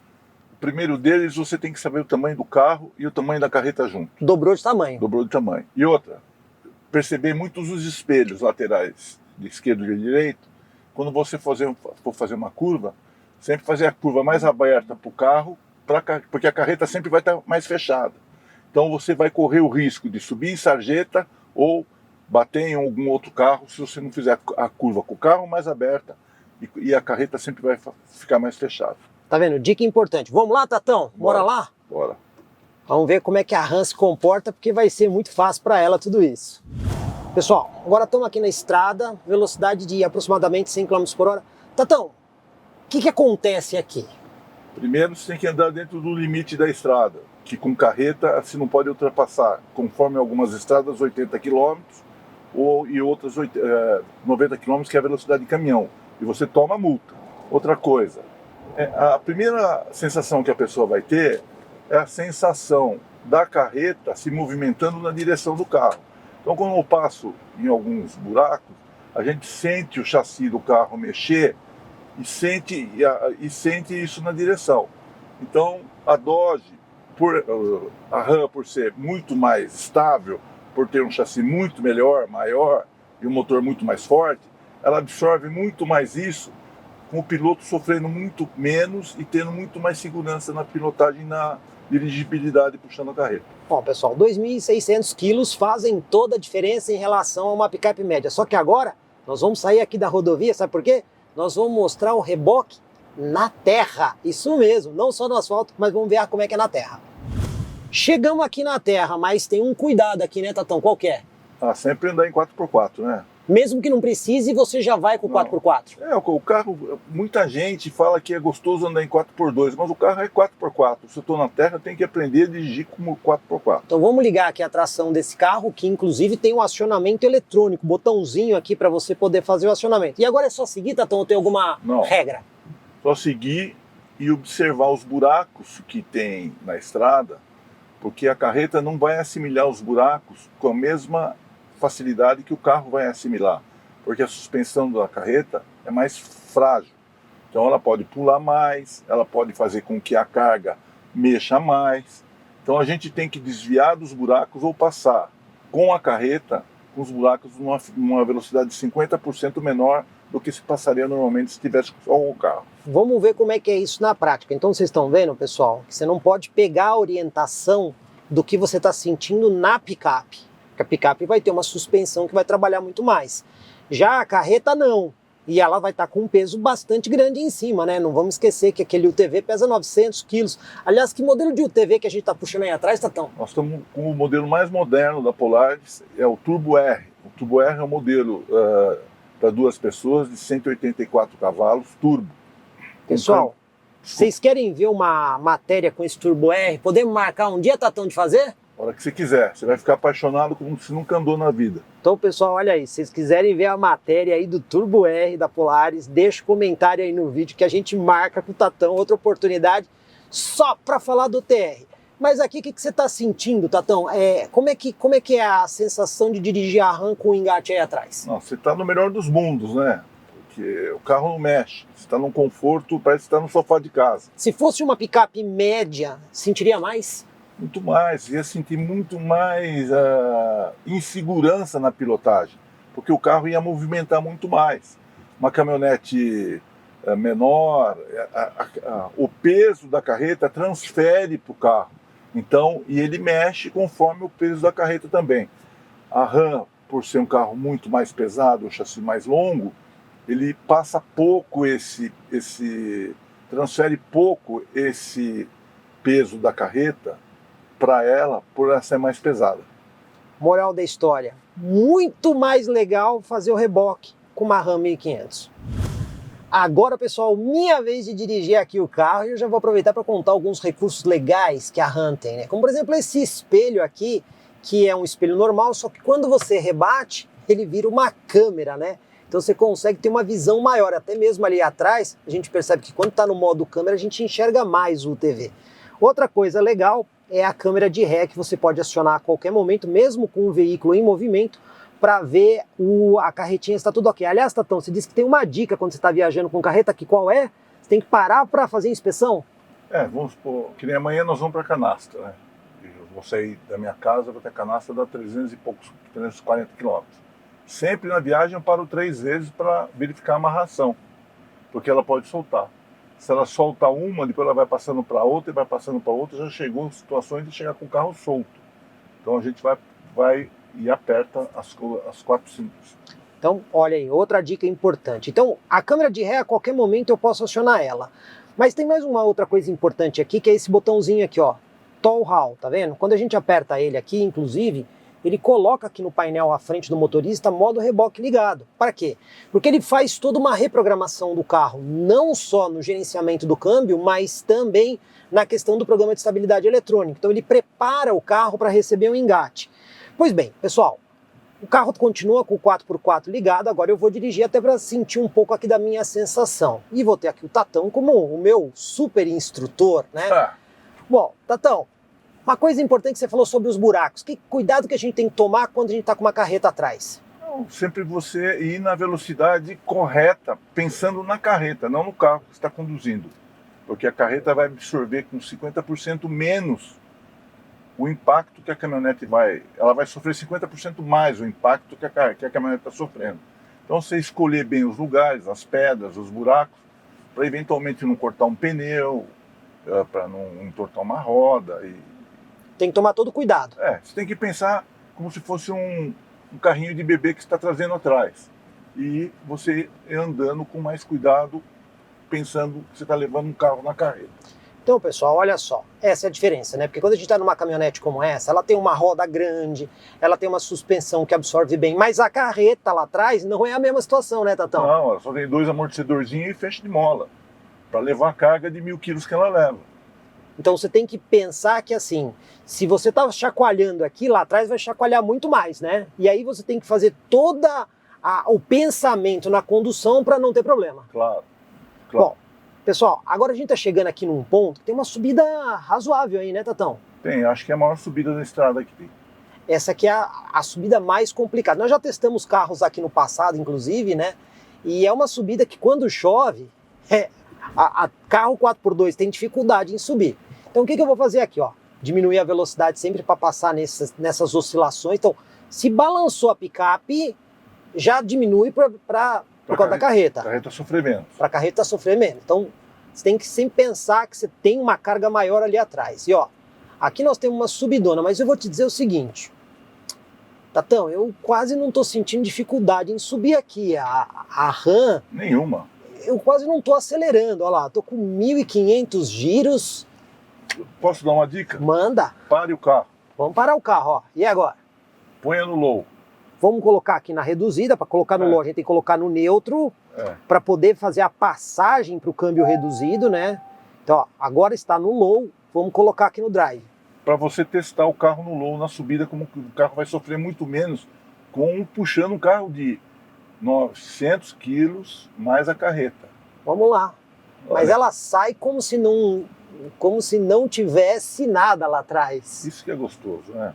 O primeiro deles, você tem que saber o tamanho do carro e o tamanho da carreta junto. Dobrou de tamanho. Dobrou de tamanho. E outra, perceber muitos os espelhos laterais, de esquerdo e de direito. Quando você for fazer uma curva, sempre fazer a curva mais aberta para o carro, porque a carreta sempre vai estar mais fechada. Então você vai correr o risco de subir em sarjeta ou bater em algum outro carro se você não fizer a curva com o carro mais aberta e a carreta sempre vai ficar mais fechada. Tá vendo? Dica importante. Vamos lá, Tatão? Bora lá? Bora. Vamos ver como é que a Ram se comporta, porque vai ser muito fácil para ela tudo isso. Pessoal, agora estamos aqui na estrada, velocidade de aproximadamente 100 km por hora. Tatão, o que acontece aqui? Primeiro, você tem que andar dentro do limite da estrada, que com carreta você não pode ultrapassar, conforme algumas estradas, 80 km e outras 90 km, que é a velocidade de caminhão. E você toma multa. Outra coisa, a primeira sensação que a pessoa vai ter é a sensação da carreta se movimentando na direção do carro. Então, quando eu passo em alguns buracos, a gente sente o chassi do carro mexer e sente isso na direção. Então, a Dodge, a Ram, por ser muito mais estável, por ter um chassi muito melhor, maior e um motor muito mais forte, ela absorve muito mais isso, com o piloto sofrendo muito menos e tendo muito mais segurança na pilotagem, na dirigibilidade puxando a carreta. Bom, pessoal, 2.600 quilos fazem toda a diferença em relação a uma picape média. Só que agora nós vamos sair aqui da rodovia, sabe por quê? Nós vamos mostrar o reboque na terra. Isso mesmo, não só no asfalto, mas vamos ver como é que é na terra. Chegamos aqui na terra, mas tem um cuidado aqui, né, Tatão? Qual que é? Sempre andar em 4x4, né? Mesmo que não precise, você já vai com 4x4. O carro, muita gente fala que é gostoso andar em 4x2, mas o carro é 4x4. Se eu estou na terra, tem que aprender a dirigir como 4x4. Então vamos ligar aqui a tração desse carro, que inclusive tem um acionamento eletrônico, botãozinho aqui para você poder fazer o acionamento. E agora é só seguir, Tatão, ou tem alguma regra? Só seguir e observar os buracos que tem na estrada, porque a carreta não vai assimilar os buracos com a mesma facilidade que o carro vai assimilar, porque a suspensão da carreta é mais frágil. Então ela pode pular mais, ela pode fazer com que a carga mexa mais. Então a gente tem que desviar dos buracos ou passar com a carreta com os buracos numa velocidade de 50% menor do que se passaria normalmente se tivesse só o carro. Vamos ver como é que é isso na prática. Então vocês estão vendo, pessoal, que você não pode pegar a orientação do que você está sentindo na picape. A picape vai ter uma suspensão que vai trabalhar muito mais. Já a carreta não. E ela vai estar com um peso bastante grande em cima, né? Não vamos esquecer que aquele UTV pesa 900 quilos. Aliás, que modelo de UTV que a gente está puxando aí atrás, Tatão? Nós estamos com o modelo mais moderno da Polaris, é o Turbo R. O Turbo R é um modelo para duas pessoas de 184 cavalos, turbo. Pessoal, vocês querem ver uma matéria com esse Turbo R? Podemos marcar um dia, Tatão, de fazer? A hora que você quiser, você vai ficar apaixonado como se nunca andou na vida. Então, pessoal, olha aí, se vocês quiserem ver a matéria aí do Turbo R da Polaris, deixa o comentário aí no vídeo que a gente marca com o Tatão, outra oportunidade só para falar do TR. Mas aqui, o que você está sentindo, Tatão? Como é que é a sensação de dirigir a Ram com o engate aí atrás? Não, você está no melhor dos mundos, né? Porque o carro não mexe, você está num conforto, parece que está no sofá de casa. Se fosse uma picape média, sentiria mais? Muito mais, ia sentir muito mais insegurança na pilotagem, porque o carro ia movimentar muito mais. Uma caminhonete menor, o peso da carreta transfere para o carro, então, e ele mexe conforme o peso da carreta também. A Ram, por ser um carro muito mais pesado, um chassi mais longo, ele passa pouco transfere pouco esse peso da carreta para ela, por ela ser mais pesada. Moral da história, muito mais legal fazer o reboque com uma Ram 1500. Agora, pessoal, minha vez de dirigir aqui o carro e eu já vou aproveitar para contar alguns recursos legais que a Ram tem, né? Como, por exemplo, esse espelho aqui, que é um espelho normal, só que quando você rebate, ele vira uma câmera, né? Então você consegue ter uma visão maior, até mesmo ali atrás, a gente percebe que quando está no modo câmera, a gente enxerga mais o UTV. Outra coisa legal é a câmera de ré que você pode acionar a qualquer momento, mesmo com o veículo em movimento, para ver a carretinha está tudo ok. Aliás, Tatão, você disse que tem uma dica quando você está viajando com carreta, que qual é? Você tem que parar para fazer inspeção? Vamos supor, que nem amanhã nós vamos para Canastra, né? Eu vou sair da minha casa, vou até Canastra, dá 300 e poucos, 340 quilômetros. Sempre na viagem eu paro 3 vezes para verificar a amarração, porque ela pode soltar. Se ela solta uma, depois ela vai passando para outra e vai passando para outra, já chegou em situações de chegar com o carro solto. Então a gente vai e aperta as 4 cintas. Então, olha aí, outra dica importante. Então, a câmera de ré, a qualquer momento eu posso acionar ela. Mas tem mais uma outra coisa importante aqui, que é esse botãozinho aqui, ó, Tow Haul, tá vendo? Quando a gente aperta ele aqui, inclusive, ele coloca aqui no painel à frente do motorista modo reboque ligado. Para quê? Porque ele faz toda uma reprogramação do carro, não só no gerenciamento do câmbio, mas também na questão do programa de estabilidade eletrônica. Então ele prepara o carro para receber um engate. Pois bem, pessoal, o carro continua com o 4x4 ligado, agora eu vou dirigir até para sentir um pouco aqui da minha sensação. E vou ter aqui o Tatão como o meu super instrutor, né? Bom, Tatão, uma coisa importante que você falou sobre os buracos. Que cuidado que a gente tem que tomar quando a gente está com uma carreta atrás? Sempre você ir na velocidade correta, pensando na carreta, não no carro que você está conduzindo. Porque a carreta vai absorver com 50% menos o impacto que a caminhonete ela vai sofrer 50% mais o impacto que a caminhonete está sofrendo. Então você escolher bem os lugares, as pedras, os buracos, para eventualmente não cortar um pneu, para não entortar uma roda. Tem que tomar todo cuidado. Você tem que pensar como se fosse um carrinho de bebê que você está trazendo atrás. E você andando com mais cuidado, pensando que você está levando um carro na carreta. Então, pessoal, olha só, essa é a diferença, né? Porque quando a gente está numa caminhonete como essa, ela tem uma roda grande, ela tem uma suspensão que absorve bem, mas a carreta lá atrás não é a mesma situação, né, Tatão? Não, ela só tem 2 amortecedorzinhos e fecho de mola, para levar a carga de 1000 quilos que ela leva. Então você tem que pensar que assim, se você está chacoalhando aqui, lá atrás vai chacoalhar muito mais, né? E aí você tem que fazer todo o pensamento na condução para não ter problema. Claro. Bom, pessoal, agora a gente está chegando aqui num ponto que tem uma subida razoável aí, né, Tatão? Tem, acho que é a maior subida da estrada que tem. Essa aqui é a subida mais complicada. Nós já testamos carros aqui no passado, inclusive, né? E é uma subida que quando chove, a carro 4x2 tem dificuldade em subir. Então o que eu vou fazer aqui, ó? Diminuir a velocidade sempre para passar nessas oscilações. Então, se balançou a picape, já diminui por causa da carreta. A carreta sofrer menos. Para a carreta sofrer menos. Então, você tem que sempre pensar que você tem uma carga maior ali atrás. E ó, aqui nós temos uma subidona, mas eu vou te dizer o seguinte, Tatão, eu quase não estou sentindo dificuldade em subir aqui. A RAM... Nenhuma. Eu quase não estou acelerando, olha lá, estou com 1.500 giros. Posso dar uma dica? Manda. Pare o carro. Vamos parar o carro, ó. E agora? Ponha no low. Vamos colocar aqui na reduzida, para colocar no low a gente tem que colocar no neutro, para poder fazer a passagem para o câmbio reduzido, né? Então, ó, agora está no low, vamos colocar aqui no drive. Para você testar o carro no low, na subida, como o carro vai sofrer muito menos puxando um carro de 900 quilos mais a carreta. Vamos lá. Mas ela sai como se não tivesse nada lá atrás. Isso que é gostoso, né?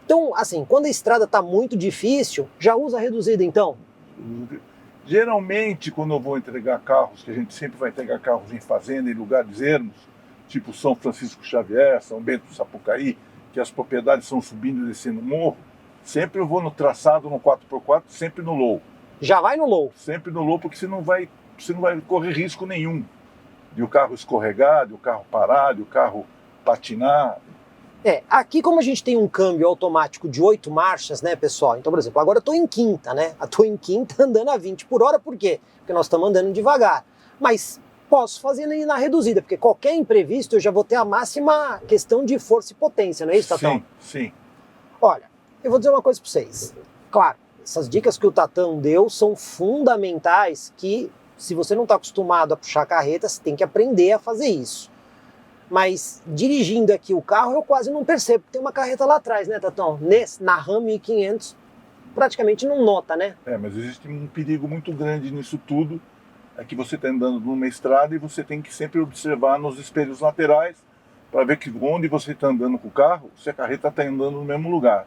Então, assim, quando a estrada está muito difícil, já usa a reduzida então? Geralmente, quando eu vou entregar carros, que a gente sempre vai entregar carros em fazenda, em lugares ermos, tipo São Francisco Xavier, São Bento do Sapucaí, que as propriedades são subindo e descendo morro, sempre eu vou no traçado, no 4x4, sempre no low. Já vai no low? Sempre no low, porque você não vai correr risco nenhum de o carro escorregar, de o carro parar, de o carro patinar. Aqui como a gente tem um câmbio automático de 8 marchas, né, pessoal? Então, por exemplo, agora eu estou em quinta, né? Estou em quinta andando a 20 por hora, por quê? Porque nós estamos andando devagar. Mas posso fazer na reduzida, porque qualquer imprevisto eu já vou ter a máxima questão de força e potência, não é isso, Tatão? Sim. Olha, eu vou dizer uma coisa para vocês. Claro, essas dicas que o Tatão deu são fundamentais que, se você não está acostumado a puxar carreta, você tem que aprender a fazer isso. Mas dirigindo aqui o carro eu quase não percebo, tem uma carreta lá atrás, né, Tatão? Na RAM 1500 praticamente não nota, né? Mas existe um perigo muito grande nisso tudo, é que você está andando numa estrada e você tem que sempre observar nos espelhos laterais para ver que onde você está andando com o carro, se a carreta está andando no mesmo lugar.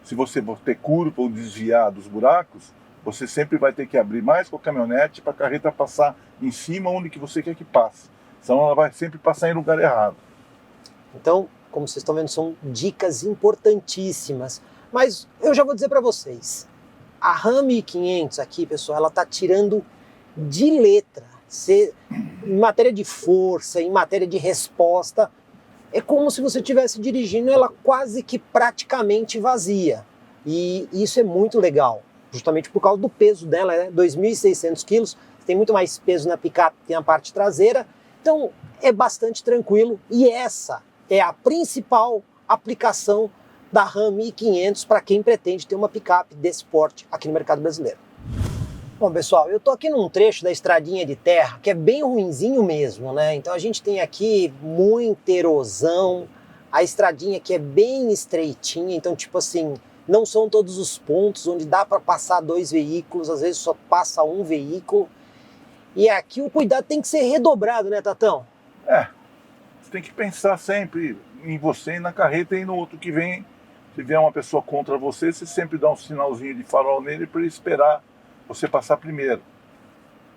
Se você for ter curva ou desviar dos buracos, você sempre vai ter que abrir mais com a caminhonete para a carreta passar em cima onde que você quer que passe. Senão ela vai sempre passar em lugar errado. Então, como vocês estão vendo, são dicas importantíssimas. Mas eu já vou dizer para vocês, a Ram 1500 aqui, pessoal, ela está tirando de letra. Em matéria de força, em matéria de resposta, é como se você estivesse dirigindo ela quase que praticamente vazia. E isso é muito legal, justamente por causa do peso dela, né? 2.600 quilos, tem muito mais peso na picape que na parte traseira, então é bastante tranquilo. E essa é a principal aplicação da Ram 1500 para quem pretende ter uma picape desse porte aqui no mercado brasileiro. Bom, pessoal, eu tô aqui num trecho da estradinha de terra que é bem ruinzinho mesmo, né? Então a gente tem aqui muita erosão, a estradinha aqui é bem estreitinha, então tipo assim, não são todos os pontos onde dá para passar 2 veículos, às vezes só passa um veículo. E aqui o cuidado tem que ser redobrado, né, Tatão? Você tem que pensar sempre em você e na carreta e no outro que vem. Se vier uma pessoa contra você, você sempre dá um sinalzinho de farol nele para ele esperar você passar primeiro.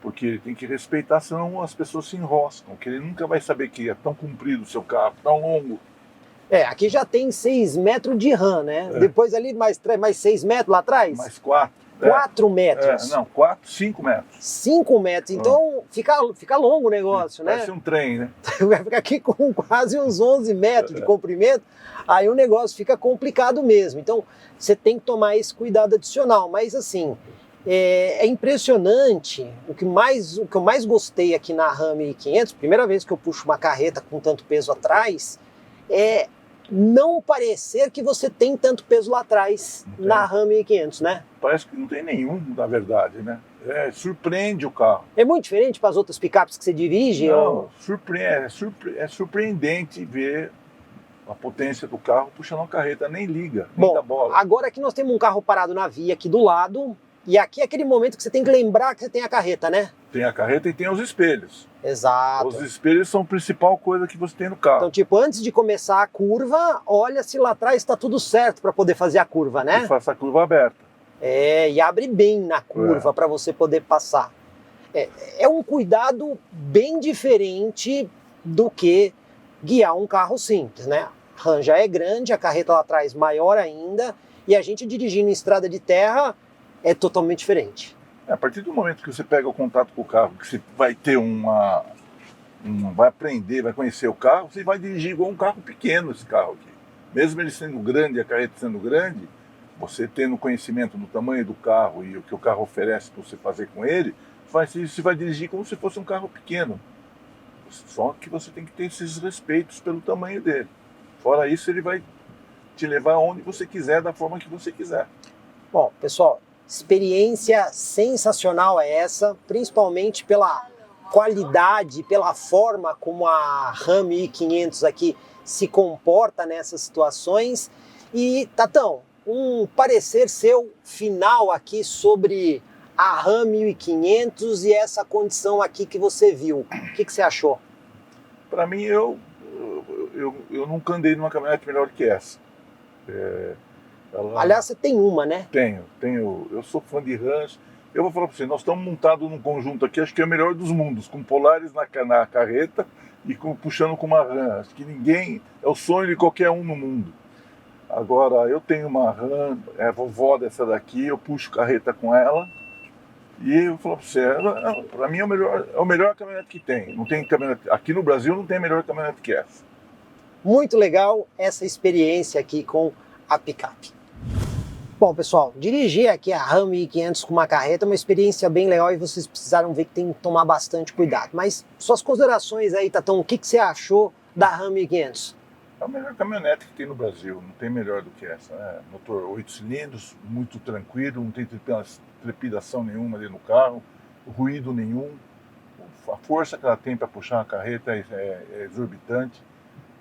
Porque ele tem que respeitar, senão as pessoas se enroscam, que ele nunca vai saber que é tão comprido o seu carro, tão longo. Aqui já tem 6 metros de RAM, né? Depois ali mais 6 metros lá atrás? Mais 4. 4 metros. Não, 4, 5 metros. 5 metros, então fica longo o negócio, né? Parece um trem, né? Vai ficar aqui com quase uns 11 metros de comprimento, aí o negócio fica complicado mesmo. Então você tem que tomar esse cuidado adicional. Mas assim, é impressionante, o que eu mais gostei aqui na Ram 1500, primeira vez que eu puxo uma carreta com tanto peso atrás, é não parecer que você tem tanto peso lá atrás na Ram 1500, né? Parece que não tem nenhum, na verdade, né? Surpreende o carro. É muito diferente para as outras picapes que você dirige? Não, é surpreendente ver a potência do carro puxando uma carreta, nem liga, nem dá bola. Agora aqui nós temos um carro parado na via aqui do lado, e aqui é aquele momento que você tem que lembrar que você tem a carreta, né? Tem a carreta e tem os espelhos. Exato. Os espelhos são a principal coisa que você tem no carro. Então, tipo, antes de começar a curva, olha se lá atrás está tudo certo para poder fazer a curva, né? E faça a curva aberta. E abre bem na curva para você poder passar. É um cuidado bem diferente do que guiar um carro simples, né? A Ram já é grande, a carreta lá atrás maior ainda, e a gente dirigindo em estrada de terra é totalmente diferente. A partir do momento que você pega o contato com o carro, que você vai ter vai aprender, vai conhecer o carro, você vai dirigir igual um carro pequeno esse carro aqui. Mesmo ele sendo grande, a carreta sendo grande, você tendo conhecimento do tamanho do carro e o que o carro oferece para você fazer com ele, você vai dirigir como se fosse um carro pequeno. Só que você tem que ter esses respeitos pelo tamanho dele. Fora isso, ele vai te levar onde você quiser, da forma que você quiser. Bom, pessoal, experiência sensacional é essa, principalmente pela qualidade, pela forma como a Ram 1500 aqui se comporta nessas situações. E, Tatão, um parecer seu final aqui sobre a Ram 1500 e essa condição aqui que você viu. O que você achou? Para mim, eu nunca andei numa caminhonete melhor que essa. Aliás, você tem uma, né? Tenho. Eu sou fã de Rams. Eu vou falar para você, nós estamos montados num conjunto aqui, acho que é o melhor dos mundos, com Polaris na carreta e puxando com uma Ram. Acho que é o sonho de qualquer um no mundo. Agora, eu tenho uma Ram, é a vovó dessa daqui, eu puxo carreta com ela. E eu falo para você, para mim é o melhor caminhonete que tem. Não tem caminhonete, aqui no Brasil não tem melhor caminhonete que essa. Muito legal essa experiência aqui com a picape. Bom, pessoal, dirigir aqui a Ram 1500 com uma carreta é uma experiência bem legal e vocês precisaram ver que tem que tomar bastante cuidado. Mas suas considerações aí, Tatão, o que você achou da Ram 1500? É a melhor caminhonete que tem no Brasil, não tem melhor do que essa, né? Motor 8 cilindros, muito tranquilo, não tem trepidação nenhuma ali no carro, ruído nenhum. A força que ela tem para puxar uma carreta é exorbitante.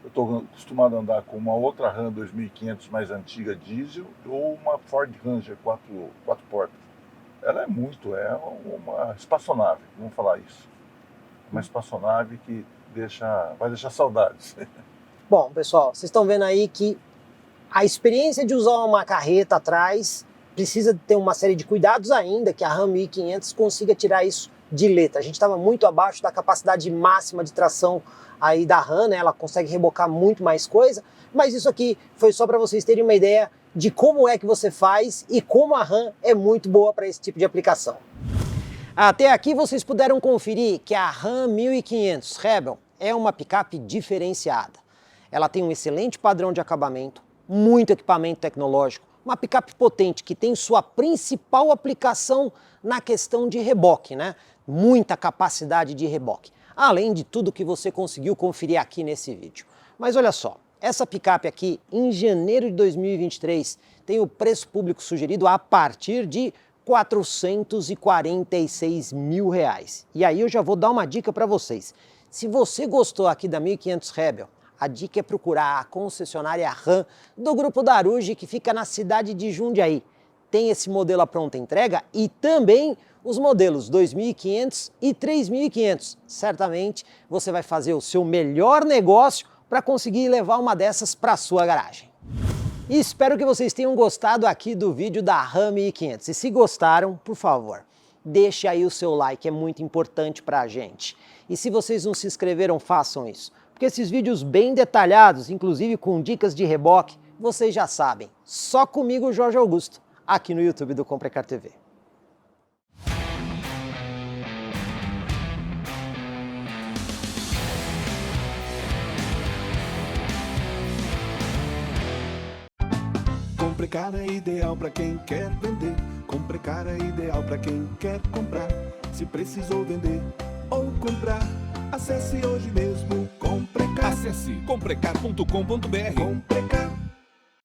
Eu estou acostumado a andar com uma outra Ram 2500 mais antiga diesel ou uma Ford Ranger 4 portas. Ela é uma espaçonave, vamos falar isso. Uma espaçonave que vai deixar saudades. Bom, pessoal, vocês estão vendo aí que a experiência de usar uma carreta atrás precisa ter uma série de cuidados ainda que a Ram 1500 consiga tirar isso de letra. A gente estava muito abaixo da capacidade máxima de tração aí da Ram, né? Ela consegue rebocar muito mais coisa, mas isso aqui foi só para vocês terem uma ideia de como é que você faz e como a Ram é muito boa para esse tipo de aplicação. Até aqui vocês puderam conferir que a Ram 1500 Rebel é uma picape diferenciada. Ela tem um excelente padrão de acabamento, muito equipamento tecnológico, uma picape potente que tem sua principal aplicação na questão de reboque, né? Muita capacidade de reboque, além de tudo que você conseguiu conferir aqui nesse vídeo. Mas olha só, essa picape aqui, em janeiro de 2023, tem o preço público sugerido a partir de R$ 446 mil. E aí eu já vou dar uma dica para vocês. Se você gostou aqui da 1500 Rebel, a dica é procurar a concessionária Ram do Grupo Daruge, que fica na cidade de Jundiaí. Tem esse modelo à pronta entrega e também os modelos 2500 e 3500. Certamente você vai fazer o seu melhor negócio para conseguir levar uma dessas para a sua garagem. E espero que vocês tenham gostado aqui do vídeo da Ram 1500. E se gostaram, por favor, deixe aí o seu like, é muito importante para a gente. E se vocês não se inscreveram, façam isso. Porque esses vídeos bem detalhados, inclusive com dicas de reboque, vocês já sabem. Só comigo, Jorge Augusto, aqui no YouTube do Comprecar TV. Comprecar é ideal para quem quer vender. Comprecar é ideal para quem quer comprar. Se precisou vender ou comprar, acesse hoje mesmo Comprecar. Acesse comprecar.com.br. Comprecar.